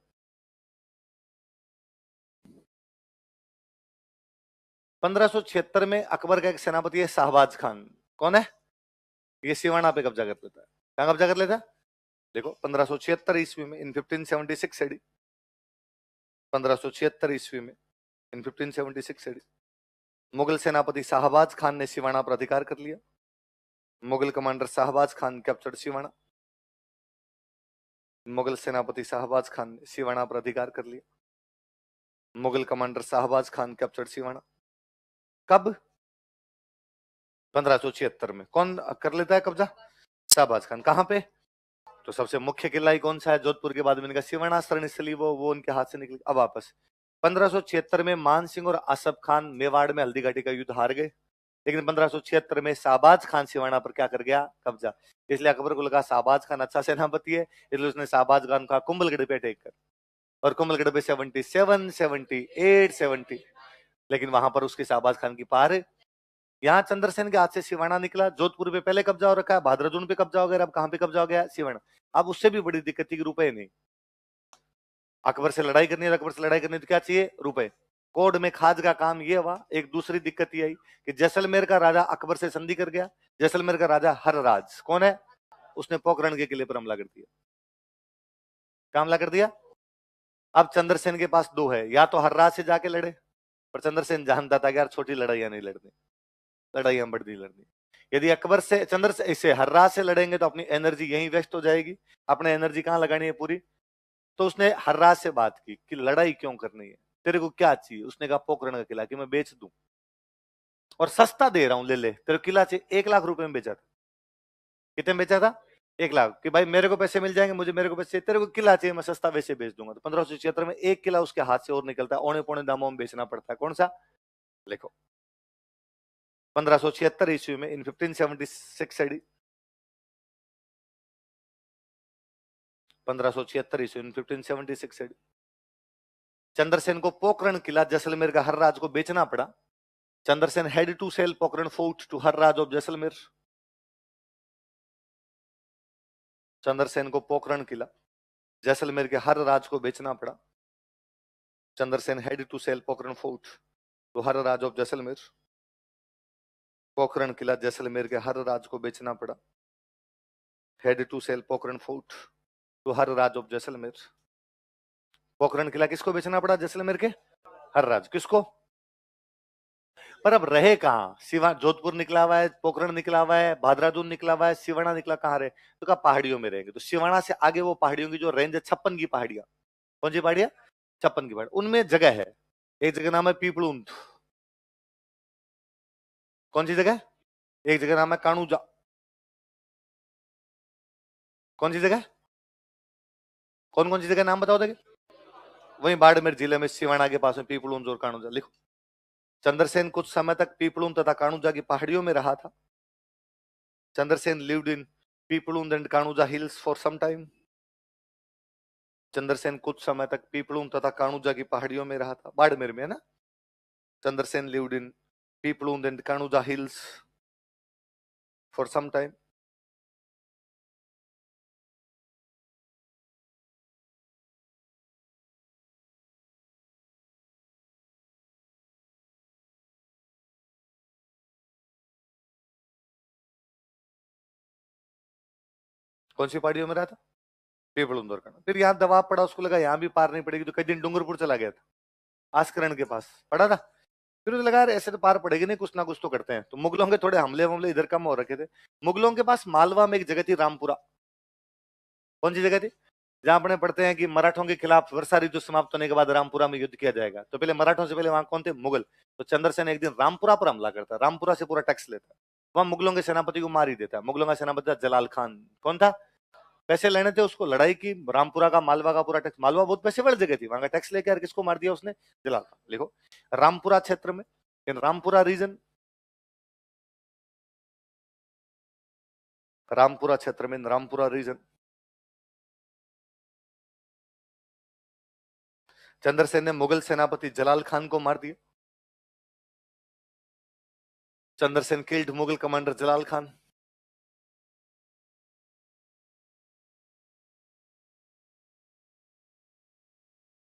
1576 में अकबर का एक सेनापति है शाहबाज खान। कौन है ये? सिवाना पे कब्जा कर लेता है। कहां कब्जा कर लेता है? देखो 1576 ईस्वी में, इन 1576 एडी। 1576 ईस्वी में, इन 1576 एडी, मुगल सेनापति शाहबाज खान ने सिवाना पर अधिकार कर लिया। Mughal commander Shahbaz Khan captured Siwana. मुगल सेनापति शाहबाज खान ने सिवाना पर अधिकार कर लिया। Mughal commander Shahbaz Khan captured Siwana. कब? 1576 में। कौन कर लेता है कब्जा? शाहबाज खान। कहां पे? तो सबसे मुख्य किला ही कौन सा है? जोधपुर के बाद मैंने कहा सिवाना शरणस्थली, वो उनके हाथ से निकली। अब वापस 1576 में मान सिंह और आसफ खान मेवाड़ में हल्दी घाटी का युद्ध हार गए, लेकिन 1576 में शाहबाज खान सिवाना पर क्या कर गया? कब्जा। इसलिए अकबर को लगा शाहबाज खान अच्छा सेनापति है, इसलिए उसने शाहबाज खान का कुंभलगढ़ पे अटैक कर, और कुंभलगढ़ पे 77, 78, 70, लेकिन वहां पर उसके शाहबाज खान की पार। यहाँ चंद्रसेन के हाथ से सिवाना निकला। जोधपुर पे पहले कब्जा हो रखा है, बहादुराजून पे कब्जा हो गया, अब कहां पे कब्जा हो गया? सिवाना। अब उससे भी बड़ी दिक्कत थी कि रुपए नहीं। अकबर से लड़ाई करनी है, अकबर से लड़ाई करनी तो क्या चाहिए? रुपए। कोड में खाज का काम ये हुआ। एक दूसरी दिक्कत ये आई कि जैसलमेर का राजा अकबर से संधि कर गया। जैसलमेर का राजा हरराज कौन है? उसने पोखरण के किले पर हमला कर दिया। क्या हमला कर दिया? अब चंद्रसेन के पास दो है, या तो हरराज से जाके लड़े, पर चंद्रसेन जानता था कि यार छोटी लड़ाइयां नहीं लड़नी, लड़ाइयां बड़ी लड़नी। यदि अकबर से इसे हर्राज से लड़ेंगे तो अपनी एनर्जी यहीं वेस्ट हो जाएगी, अपने एनर्जी कहां लगानी है पूरी। तो उसने हर्राज से बात की कि लड़ाई क्यों करनी है, तेरे को क्या चाहिए? उसने कहा पोखरण का किला कि मैं बेच दूं और सस्ता दे रहा हूं, ले ले। तेरे किला चाहिए? 1 लाख रुपए में बेचा था। कितने में बेचा था? 1 लाख। कि भाई मेरे को पैसे मिल जाएंगे, मुझे मेरे को पैसे, तेरे को किला चाहिए, मैं सस्ता वैसे बेच दूंगा। तो 1576 में एक किला उसके हाथ से और निकलता है, औने पौने दामों में बेचना पड़ता है। कौन सा? लिखो। 1576 ईस्वी में, इन 1576 एडी, 1576 ईस्वी में, 1576 एडी, चंद्रसेन को पोखरण किला जैसलमेर का हर्राज को बेचना पड़ा। Chandrasen had to sell Pokaran fort to Harraj of Jaisalmer. Chandrasen को पोखरण किला जैसलमेर के हर्राज को बेचना पड़ा। Chandrasen had to sell Pokaran fort to Harraj of Jaisalmer. Pokaran किला जैसलमेर के हर्राज को बेचना पड़ा। Had to sell Pokaran fort to Harraj of Jaisalmer. Pokaran किला किसको बेचना पड़ा? जैसलमेर के हर्राज। किसको? पर अब रहे कहां? सिवा जोधपुर निकला हुआ है, पोखरण निकला हुआ है, बहादुराजून निकला हुआ है, सिवाना निकला, कहां रहे? तो कहा पहाड़ियों में रहेंगे। तो सिवाना से आगे वो पहाड़ियों की जो रेंज है, 56 की पहाड़ियां। कौन सी पहाड़ियां? 56 की पहाड़ी। उनमें जगह है, एक जगह नाम है पीपलूंद। कौन सी जगह? एक जगह नाम है काणूजा। कौन सी जगह? कौन कौन सी जगह नाम बताओ देखिए। वही बाड़मेर जिले में सिवाना के पास में पीपलूंद और काणूजा। लिखो। चंद्रसेन कुछ समय तक पीपलूंद तथा काणूजा की पहाड़ियों में रहा था। Chandrasen lived in Piplund and Kanuja hills for some time. Chandrasen कुछ समय तक पीपलूंद तथा काणूजा की पहाड़ियों में रहा था। बाड़मेर में है ना। Chandrasen lived in Piplund and Kanuja hills for some time. कौन सी पहाड़ियों में रहा था? पीपलूंद और काणूजा। फिर यहाँ दबाव पड़ा, उसको लगा यहाँ भी पार नहीं पड़ेगी, तो कई दिन डूंगरपुर चला गया था, आस्करण के पास पड़ा था। फिर उसे लगा यार ऐसे तो पार पड़ेगी नहीं, कुछ ना कुछ तो करते हैं। तो मुगलों के थोड़े हमले इधर कम हो रखे थे। मुगलों के पास मालवा में एक जगह थी रामपुरा। कौन सी जगह थी? जहां अपने पढ़ते हैं कि मराठों के खिलाफ वर्षा ऋतु समाप्त होने के बाद रामपुरा में युद्ध किया जाएगा, तो पहले मराठों से पहले वहां कौन थे? मुगल। तो चंद्रसेन एक दिन रामपुरा पर हमला करता है, रामपुरा से पूरा टैक्स लेता है, वहां मुगलों के सेनापति को मार ही देता है। मुगलों का सेनापति था जलाल खान। कौन था? पैसे लेने थे उसको, लड़ाई की, रामपुरा का मालवा का पूरा टैक्स, मालवा बहुत पैसे वाली जगह थी, वहां का टैक्स लेकर किसको मार दिया उसने? जलाल खान। लिखो रामपुरा क्षेत्र में, इन रामपुरा रीजन, रामपुरा क्षेत्र में, रामपुरा रीजन, चंद्रसेन ने मुगल सेनापति जलाल खान को मार दिया। चंद्रसेन किल्ड मुगल कमांडर जलाल खान।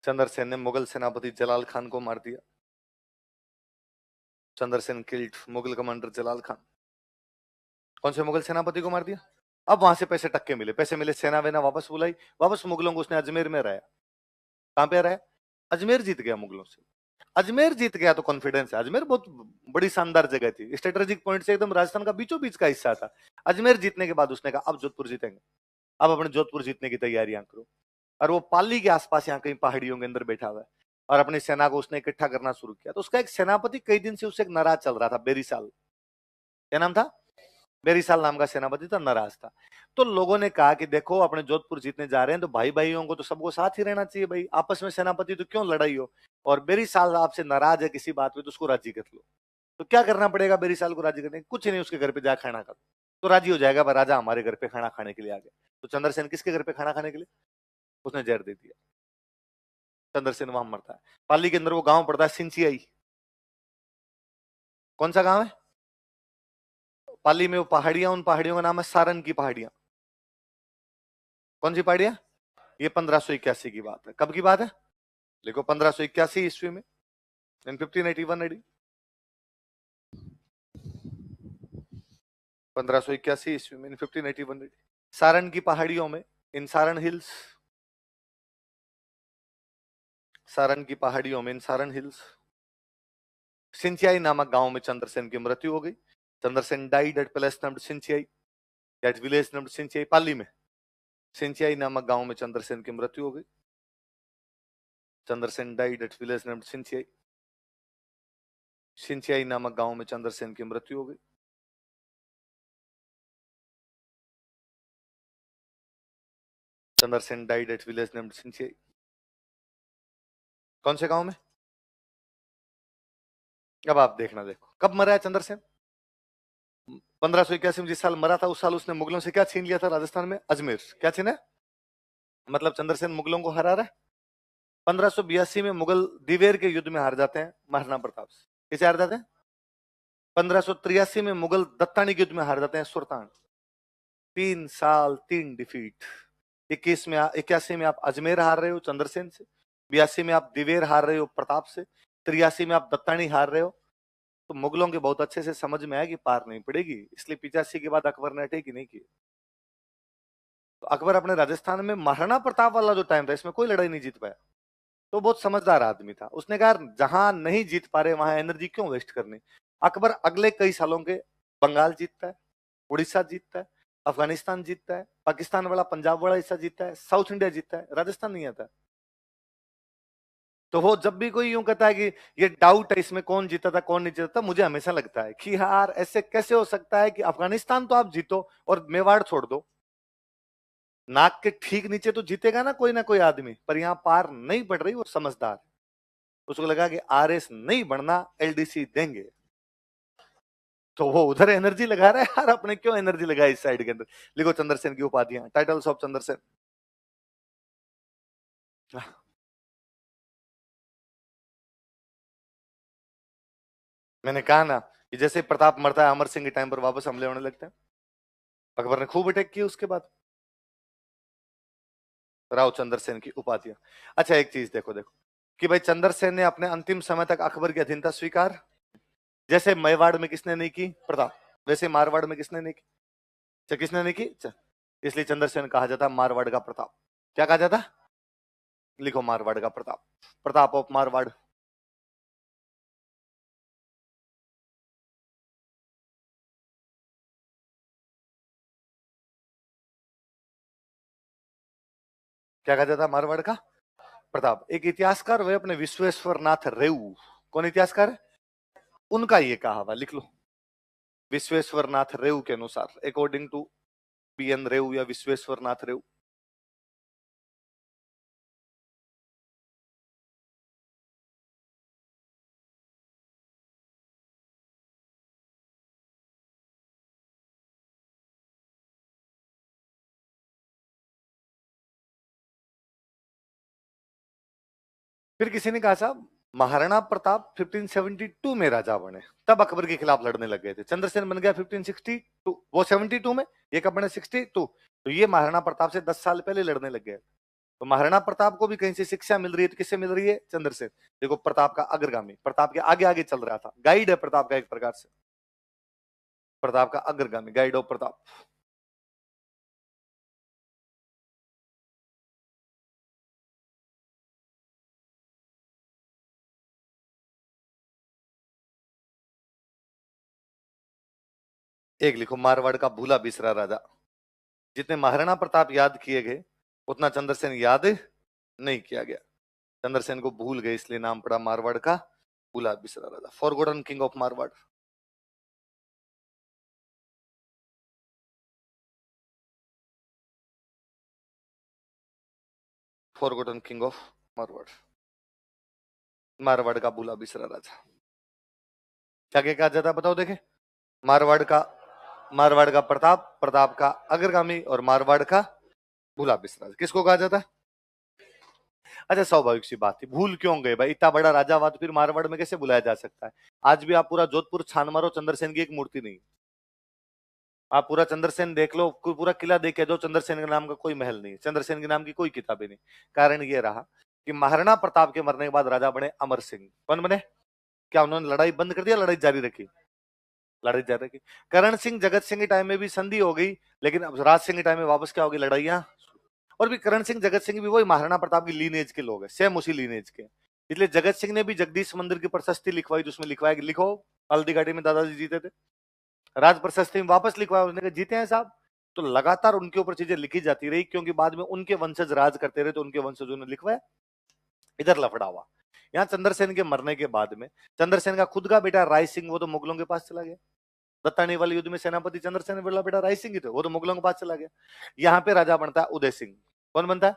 चंद्रसेन ने मुगल सेनापति जलाल खान को मार दिया। चंद्रसेन किल्ड मुगल कमांडर जलाल खान। कौन से मुगल सेनापति को मार दिया? अब वहां से पैसे टक्के मिले, पैसे मिले, सेना वेना वापस बुलाई, वापस मुगलों को उसने अजमेर में रहा। कहां पे रहा? अजमेर जीत गया मुगलों से। अजमेर जीत गया तो कॉन्फिडेंस है, अजमेर बहुत बड़ी शानदार जगह थी, स्ट्रेटेजिक पॉइंट से एकदम राजस्थान का बीचों बीच का हिस्सा था। अजमेर जीतने के बाद उसने कहा अब जोधपुर जीतेंगे, अब अपने जोधपुर जीतने की तैयारियां करो। और वो पाली के आसपास यहाँ कहीं पहाड़ियों के अंदर बैठा हुआ है, और अपनी सेना को उसने इकट्ठा करना शुरू किया। तो उसका एक सेनापति कई दिन से उससे एक नाराज चल रहा था, बेरीसाल। क्या नाम था? बेरीसाल नाम का सेनापति था, नाराज था। तो लोगों ने कहा कि देखो अपने जोधपुर जीतने जा रहे हैं तो भाई भाइयों को तो सबको साथ ही रहना चाहिए भाई, आपस में सेनापति तो क्यों लड़ाई हो, और बेरीसाल आपसे नाराज है किसी बात पे तो उसको राजी कर लो। तो क्या करना पड़ेगा बेरीसाल को राजी करने? कुछ नहीं, उसके घर पे जा खाना खा, तो राजी हो जाएगा, राजा हमारे घर पे खाना खाने के लिए आ गया। तो चंद्रसेन किसके घर पे खाना खाने के लिए? उसने जहर दे दिया, चंद्रसेन वहां मरता है। पाली के अंदर वो गांव पड़ता है सिंचियाई। कौन सा गांव है? पाली में वो पहाड़ियां, उन पहाड़ियों का नाम है सारण की पहाड़ियां। कौन सी पहाड़ियां? ये 1581 की बात है। कब की बात है? देखो 1581 ईस्वी में, इन 1581 एडी, 1581 ईस्वी में, इन 1581 एडी, सारण की पहाड़ियों में, इन सारण हिल्स, सारण की पहाड़ियों में, इन सारण हिल्स, सिंचियाई नामक गांव में चंद्रसेन की मृत्यु हो गई। Chandrasen died at place named Sinchiyai, at village named Sinchiyai, Pali में सिंचियाई नामक गांव में चंद्रसेन की मृत्यु हो गई। Chandrasen died at village named Sinchiyai, Sinchiyai नामक गांव में चंद्रसेन की मृत्यु हो गई। Chandrasen died at village named Sinchiyai. कौन से गांव में? अब आप देखना, देखो कब मरा है चंद्रसेन? 1581 में जिस साल मरा था उस साल उसने मुगलों से क्या छीन लिया था राजस्थान में? अजमेर। क्या छीना है? मतलब चंद्रसेन मुगलों को हरा रहा है। 1582 में मुगल दिवेर के युद्ध में हार जाते हैं महाराणा प्रताप से। किसे हार जाते हैं? 1583 में मुगल दत्तानी के युद्ध में हार जाते हैं सुल्तान। 3 साल 3 डिफीट। 21 में 81 में आप अजमेर हार रहे हो चंद्रसेन से, 82 में आप दिवेर हार रहे हो प्रताप से, 83 में आप दत्तानी हार रहे हो। तो मुगलों के बहुत अच्छे से समझ में आया कि पार नहीं पड़ेगी, इसलिए 85 के बाद अकबर ने अटैक ही नहीं की। तो अकबर अपने राजस्थान में महाराणा प्रताप वाला जो टाइम था इसमें कोई लड़ाई नहीं जीत पाया। तो बहुत समझदार आदमी था, उसने कहा जहां नहीं जीत पा रहे वहां एनर्जी क्यों वेस्ट करनी। अकबर अगले कई सालों के बंगाल जीतता है, उड़ीसा जीतता है, अफगानिस्तान जीतता है, पाकिस्तान वाला पंजाब वाला हिस्सा जीतता है, साउथ इंडिया जीतता है, राजस्थान नहीं आता। तो वो जब भी कोई यूं कहता है कि ये डाउट है इसमें कौन जीता था कौन नहीं जीता था, मुझे हमेशा लगता है कि यार ऐसे कैसे हो सकता है कि अफगानिस्तान तो आप जीतो और मेवाड़ छोड़ दो, नाक के ठीक नीचे तो जीतेगा ना कोई आदमी, पर यहां पार नहीं पड़ रही। वो समझदार है, उसको लगा कि आरएस नहीं बढ़ना, एलडीसी देंगे। तो वो उधर एनर्जी लगा रहा है यार, अपने क्यों एनर्जी लगाई इस साइड के अंदर। लिखो चंद्रसेन की उपाधियां, टाइटल्स ऑफ चंद्रसेन। मैंने कहा ना कि जैसे प्रताप मरता है अमर सिंह के टाइम पर वापस हमले होने लगते हैं। अकबर ने खूब अटैक किया उसके बाद। राव चंद्रसेन की उपाधियां। अच्छा एक चीज देखो, देखो कि भाई चंद्रसेन ने अपने अंतिम समय तक अकबर की अधीनता स्वीकार, जैसे मेवाड़ में किसने नहीं की? प्रताप। वैसे मारवाड़ में किसने नहीं की? किसने नहीं की? इसलिए चंद्रसेन कहा जाता मारवाड़ का प्रताप। क्या कहा जाता? लिखो मारवाड़ का प्रताप, प्रताप ऑफ मारवाड़। क्या कहा जाता है मारवाड़ का प्रताप। एक इतिहासकार हुए अपने विश्वेश्वर नाथ रेऊ, कौन इतिहासकार है, उनका ये कहा हुआ लिख लो। विश्वेश्वर नाथ रेऊ के अनुसार, अकॉर्डिंग टू पीएन रेऊ या विश्वेश्वर नाथ रेऊ। फिर किसी ने कहा साहब महाराणा प्रताप 1572 में राजा बने, तब अकबर के खिलाफ लड़ने लग गए थे। चंद्रसेन बन गया 1562, वो 72 में, ये कब बने 62, तो ये महाराणा प्रताप से 10 साल पहले लड़ने लग गए। तो महाराणा प्रताप को भी कहीं से शिक्षा मिल रही है, तो किससे मिल रही है, चंद्रसेन। देखो प्रताप का अग्रगामी, प्रताप के आगे आगे चल रहा था, गाइड है प्रताप का एक प्रकार से, प्रताप का अग्रगामी, गाइड ऑफ प्रताप। एक लिखो मारवाड़ का भूला बिसरा राजा। जितने महाराणा प्रताप याद किए गए उतना चंद्रसेन याद नहीं किया गया। चंद्रसेन को भूल गए, इसलिए नाम पड़ा मारवाड़ का भूला बिसरा राजा, forgotten king of Marwar. Forgotten king of Marwar, Marwar का भूला बिसरा राजा। क्या क्या कहा जाता है बताओ देखे। मारवाड़ का, मारवाड़ का प्रताप, प्रताप का अग्रगामी, और मारवाड़ का भूला बिसरा, किसको कहा जाता है। अच्छा स्वाभाविक सी बात थी, भूल क्यों गए भाई, इतना बड़ा राजा हुआ तो फिर मारवाड़ में कैसे बुलाया जा सकता है। आज भी आप पूरा जोधपुर छान मारो, चंद्रसेन की एक मूर्ति नहीं। आप पूरा चंद्रसेन देख लो, पूरा किला देखे जो, चंद्रसेन के नाम का कोई महल नहीं, चंद्रसेन के नाम की कोई किताबें नहीं। कारण ये रहा कि महाराणा प्रताप के मरने के बाद राजा बने अमर सिंह। कौन बने, क्या उन्होंने लड़ाई बंद कर दिया, लड़ाई जारी रखी, लड़ाई जारी रखी। करण सिंह जगत सिंह के टाइम में भी संधि हो गई, लेकिन अब राज सिंह के टाइम में वापस क्या होगी, लड़ाइयां। और भी करण सिंह जगत सिंह भी वही महाराणा प्रताप की लीनेज के लोग हैं, सेम उसी लीनेज के। इसलिए जगत सिंह ने भी जगदीश मंदिर की प्रशस्ति लिखवाई, जिसमें लिखवाया कि लिखो हल्दी घाटी में दादाजी जीते थे, राज प्रशस्ति में वापस लिखवाया, उसने कहा जीते हैं साहब। तो लगातार उनके ऊपर चीजें लिखी जाती रही, क्योंकि बाद में उनके वंशज राज करते रहे, तो उनके वंशजों ने लिखवाया। इधर लफड़ा हुआ यहाँ चंद्रसेन के मरने के बाद में। चंद्रसेन का खुद का बेटा राय सिंह, वो तो मुगलों के पास चला गया। दत्तानी वाले युद्ध में सेनापति चंद्रसेन वाला बेटा राय सिंह ही थे, वो तो मुगलों के पास चला गया। यहाँ पे राजा बनता है उदय सिंह। कौन बनता है,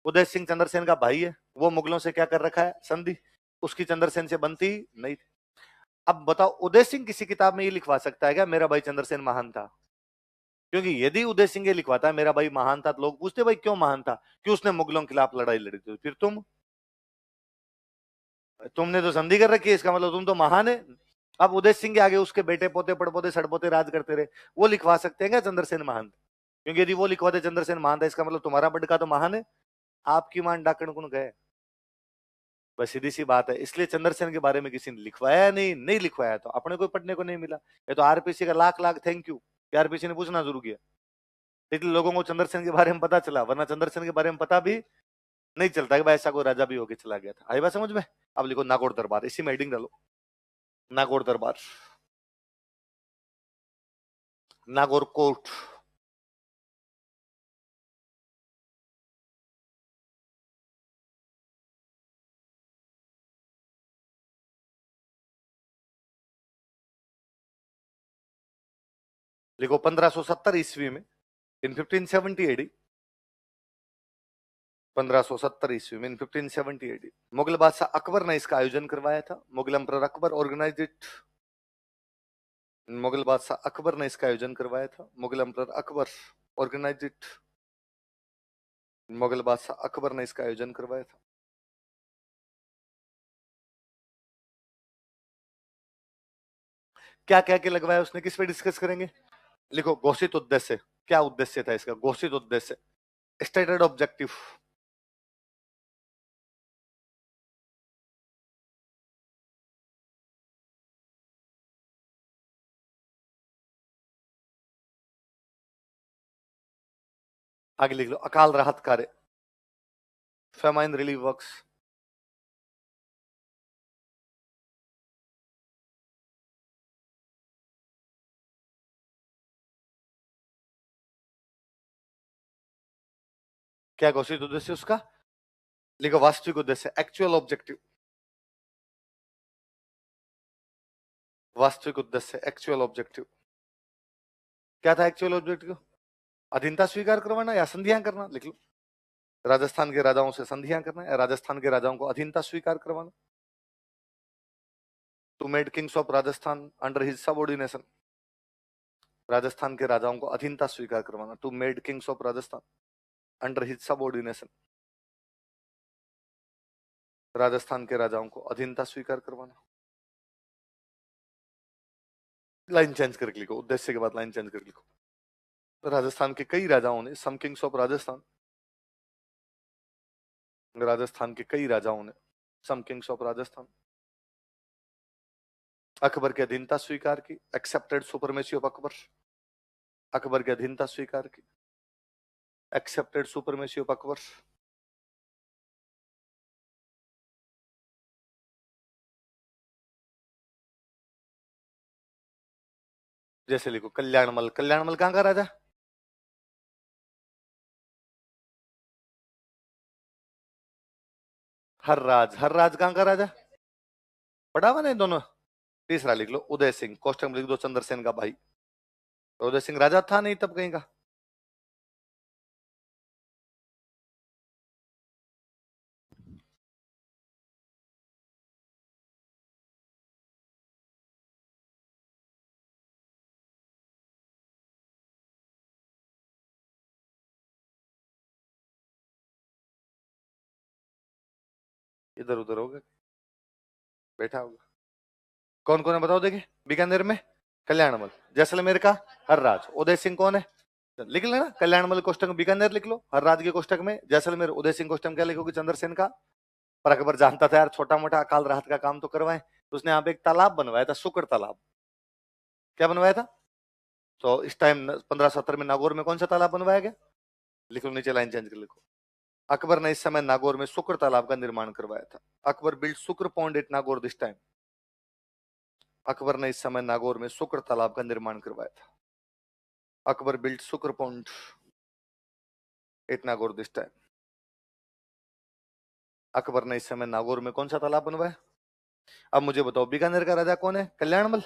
उदय सिंह चंद्रसेन का भाई है, वो मुगलों से क्या कर रखा है, संधि, उसकी चंद्रसेन से बनती नहीं थी। अब बताओ उदय सिंह किसी किताब में ये लिखवा सकता है क्या मेरा भाई चंद्रसेन महान था। क्योंकि यदि उदय सिंह ये लिखवाता है मेरा भाई महान था, तो लोग पूछते भाई क्यों महान था, कि उसने मुगलों के खिलाफ लड़ाई लड़ी थी। फिर तुमने तो संधि कर रखी है, इसका मतलब तुम तो महान है। अब उदय सिंह के आगे उसके बेटे पोते पड़पोते सड़पोते राज करते रहे, वो लिखवा सकते हैं क्या चंद्रसेन महान था। क्योंकि यदि वो लिखवाते चंद्रसेन महान था, इसका मतलब तुम्हारा बड़का तो महान है। आपकी मान डाकण कुण गए, बस सीधी सी बात है। इसलिए चंद्रसेन के बारे में किसी ने लिखवाया नहीं, नहीं लिखवाया तो अपने को पढ़ने को नहीं मिला। ये तो आरपीसी का lakh lakh thank you, RPC ने पूछना शुरू किया, इसलिए लोगों को चंद्रसेन के बारे में पता चला, वरना चंद्रसेन के बारे में पता भी नहीं चलता कि भाई ऐसा कोई राजा भी होके चला गया था। आई बात समझ में। अब लिखो नागौर दरबार, इसी में हेडिंग डालो, नागौर दरबार, नागौर कोर्ट। लिखो 1570 ईस्वी में, इन 1570 एडी, 1570 ईस्वी में, इन 1570 एडी, मुगल बादशाह अकबर ने इसका आयोजन करवाया था। Mughal emperor Akbar organise it, Mughal बादशाह अकबर ने इसका आयोजन करवाया था। Mughal emperor Akbar organise it, Mughal बादशाह अकबर ने इसका आयोजन करवाया था। क्या क्या के लगवाया उसने, किस पे डिस्कस करेंगे। लिखो घोषित उद्देश्य, क्या उद्देश्य था इसका, घोषित उद्देश्य, स्टेटेड ऑब्जेक्टिव। आगे लिख लो अकाल राहत कार्य, फेमाइन रिलीफ वर्क्स। क्या घोषित उद्देश्य उसका? लिखो वास्तविक उद्देश्य, एक्चुअल ऑब्जेक्टिव। वास्तविक उद्देश्य, एक्चुअल ऑब्जेक्टिव क्या था? एक्चुअल ऑब्जेक्टिव अधीनता स्वीकार करवाना या संधियां करना। लिख लो, राजस्थान के राजाओं से संधियां करना या राजस्थान के राजाओं को अधीनता स्वीकार करवाना। To made kings of Rajasthan under his subordination, Rajasthan के राजाओं को अधीनता स्वीकार करवाना। To made kings of Rajasthan under his subordination, Rajasthan के राजाओं को अधीनता स्वीकार करवाना। लाइन चेंज करके लिखो, उद्देश्य के बाद लाइन चेंज करके लिखो। राजस्थान के कई राजाओं ने, सम किंग्स ऑफ राजस्थान, राजस्थान के कई राजाओं ने, सम किंग्स ऑफ राजस्थान, अकबर की अधीनता स्वीकार की, accepted supremacy of Akbar, Akbar की अधीनता स्वीकार की, एक्सेप्टेड सुपरमेसी ऑफ अकबर। जैसे लिखो कल्याणमल, कल्याणमल कहां का राजा? हर्राज, हर्राज कहां का राजा? पढ़ा हुआ नहीं दोनों? तीसरा लिख लो उदय सिंह, कोष्टक में लिख दो चंद्रसेन का भाई। तो उदय सिंह राजा था नहीं तब कहीं का? इधर उधर हो गए, बैठा होगा। कौन कौन है बताओ देखे? बीकानेर में कल्याणमल, जैसलमेर का हर्राज, उदय सिंह कौन है? लिख लेना, कल्याणमल कोष्टक में बीकानेर लिख लो, हर्राज के कोष्टक में जैसलमेर, उदय सिंह कोष्टक में क्या लिखोगे? चंद्रसेन का। पर अकबर जानता था यार छोटा मोटा अकाल राहत का काम तो करवाए, तो उसने यहाँ पे एक तालाब बनवाया था, शुक्र तालाब। क्या बनवाया था? तो इस टाइम 1570 में नागौर में कौन सा तालाब बनवाया गया? लिखो नीचे, लाइन चेंज कर लिखो। अकबर ने इस समय नागौर में शुक्र तालाब का निर्माण करवाया था। Akbar build Shukra pond at Nagaur this time. Akbar ने इस समय नागौर में शुक्र तालाब का निर्माण करवाया था। Akbar build Shukra pond at Nagaur this time. Akbar ने इस समय नागौर में कौन सा तालाब बनवाया? अब मुझे बताओ बीकानेर का राजा कौन है? कल्याणमल।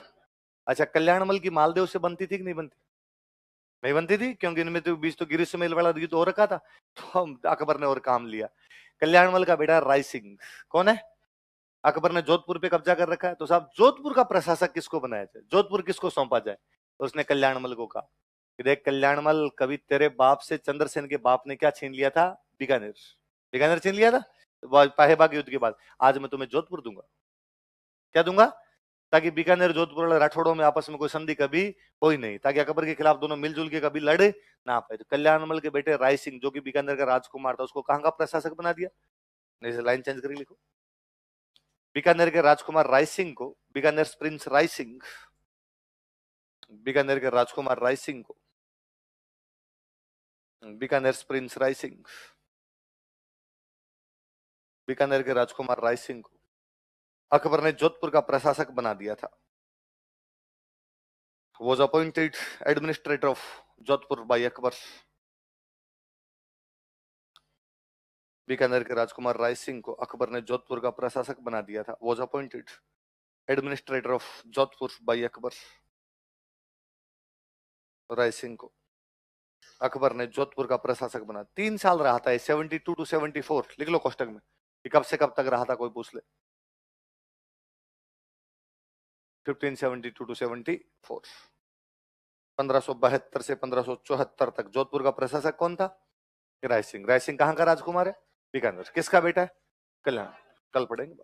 अच्छा, कल्याणमल की मालदेव से बनती थी कि नहीं बनती? नहीं बनती थी, क्योंकि इनमें तो बीच तो गिरीश मेल वाला युद्ध हो रखा था, तो अकबर ने और काम लिया। कल्याणमल का बेटा राय सिंह कौन है? अकबर ने जोधपुर पे कब्जा कर रखा है, तो साहब जोधपुर का प्रशासक किसको बनाया जाए, जोधपुर किसको सौंपा जाए? तो उसने कल्याणमल को कहा कि देख कल्याणमल, कभी तेरे बाप से चंद्रसेन के बाप ने क्या छीन लिया था? बीकानेर। बीकानेर छीन लिया था पाहेबाग युद्ध के बाद। आज मैं तुम्हें जोधपुर दूंगा। क्या दूंगा? ताकि बीकानेर जोधपुर वाले राठौड़ों में आपस में कोई संधि कभी कोई नहीं, ताकि अकबर के खिलाफ दोनों मिलजुल के कभी लड़े ना पाए। तो कल्याणमल के बेटे राय सिंह, जो कि बीकानेर का राजकुमार था, उसको कहां का प्रशासक बना दिया? नहीं, लाइन चेंज करके लिखो। बीकानेर के राजकुमार राय सिंह को, बीकानेर प्रिंस राय सिंह, बीकानेर के राजकुमार राय सिंह को, बीकानेर प्रिंस राय सिंह, बीकानेर के राजकुमार राय सिंह को अकबर ने जोधपुर का प्रशासक बना दिया था। Was appointed administrator of Jodhpur by Akbar. Bikaner के राजकुमार राय सिंह को अकबर ने जोधपुर का प्रशासक बना दिया था। Was appointed administrator of Jodhpur by Akbar. Rai Singh को अकबर ने जोधपुर का प्रशासक बना। 3 साल रहा था, 72 to 74 लिख लो कोष्टक में, कि कब से कब तक रहा था, कोई पूछ ले। 1572 to 74, 1572 से 1574 तक जोधपुर का प्रशासक कौन था? राय सिंह। राय सिंह कहां का राजकुमार है? बीकानेर। किसका बेटा है? कल्याण। कल पढ़ेंगे।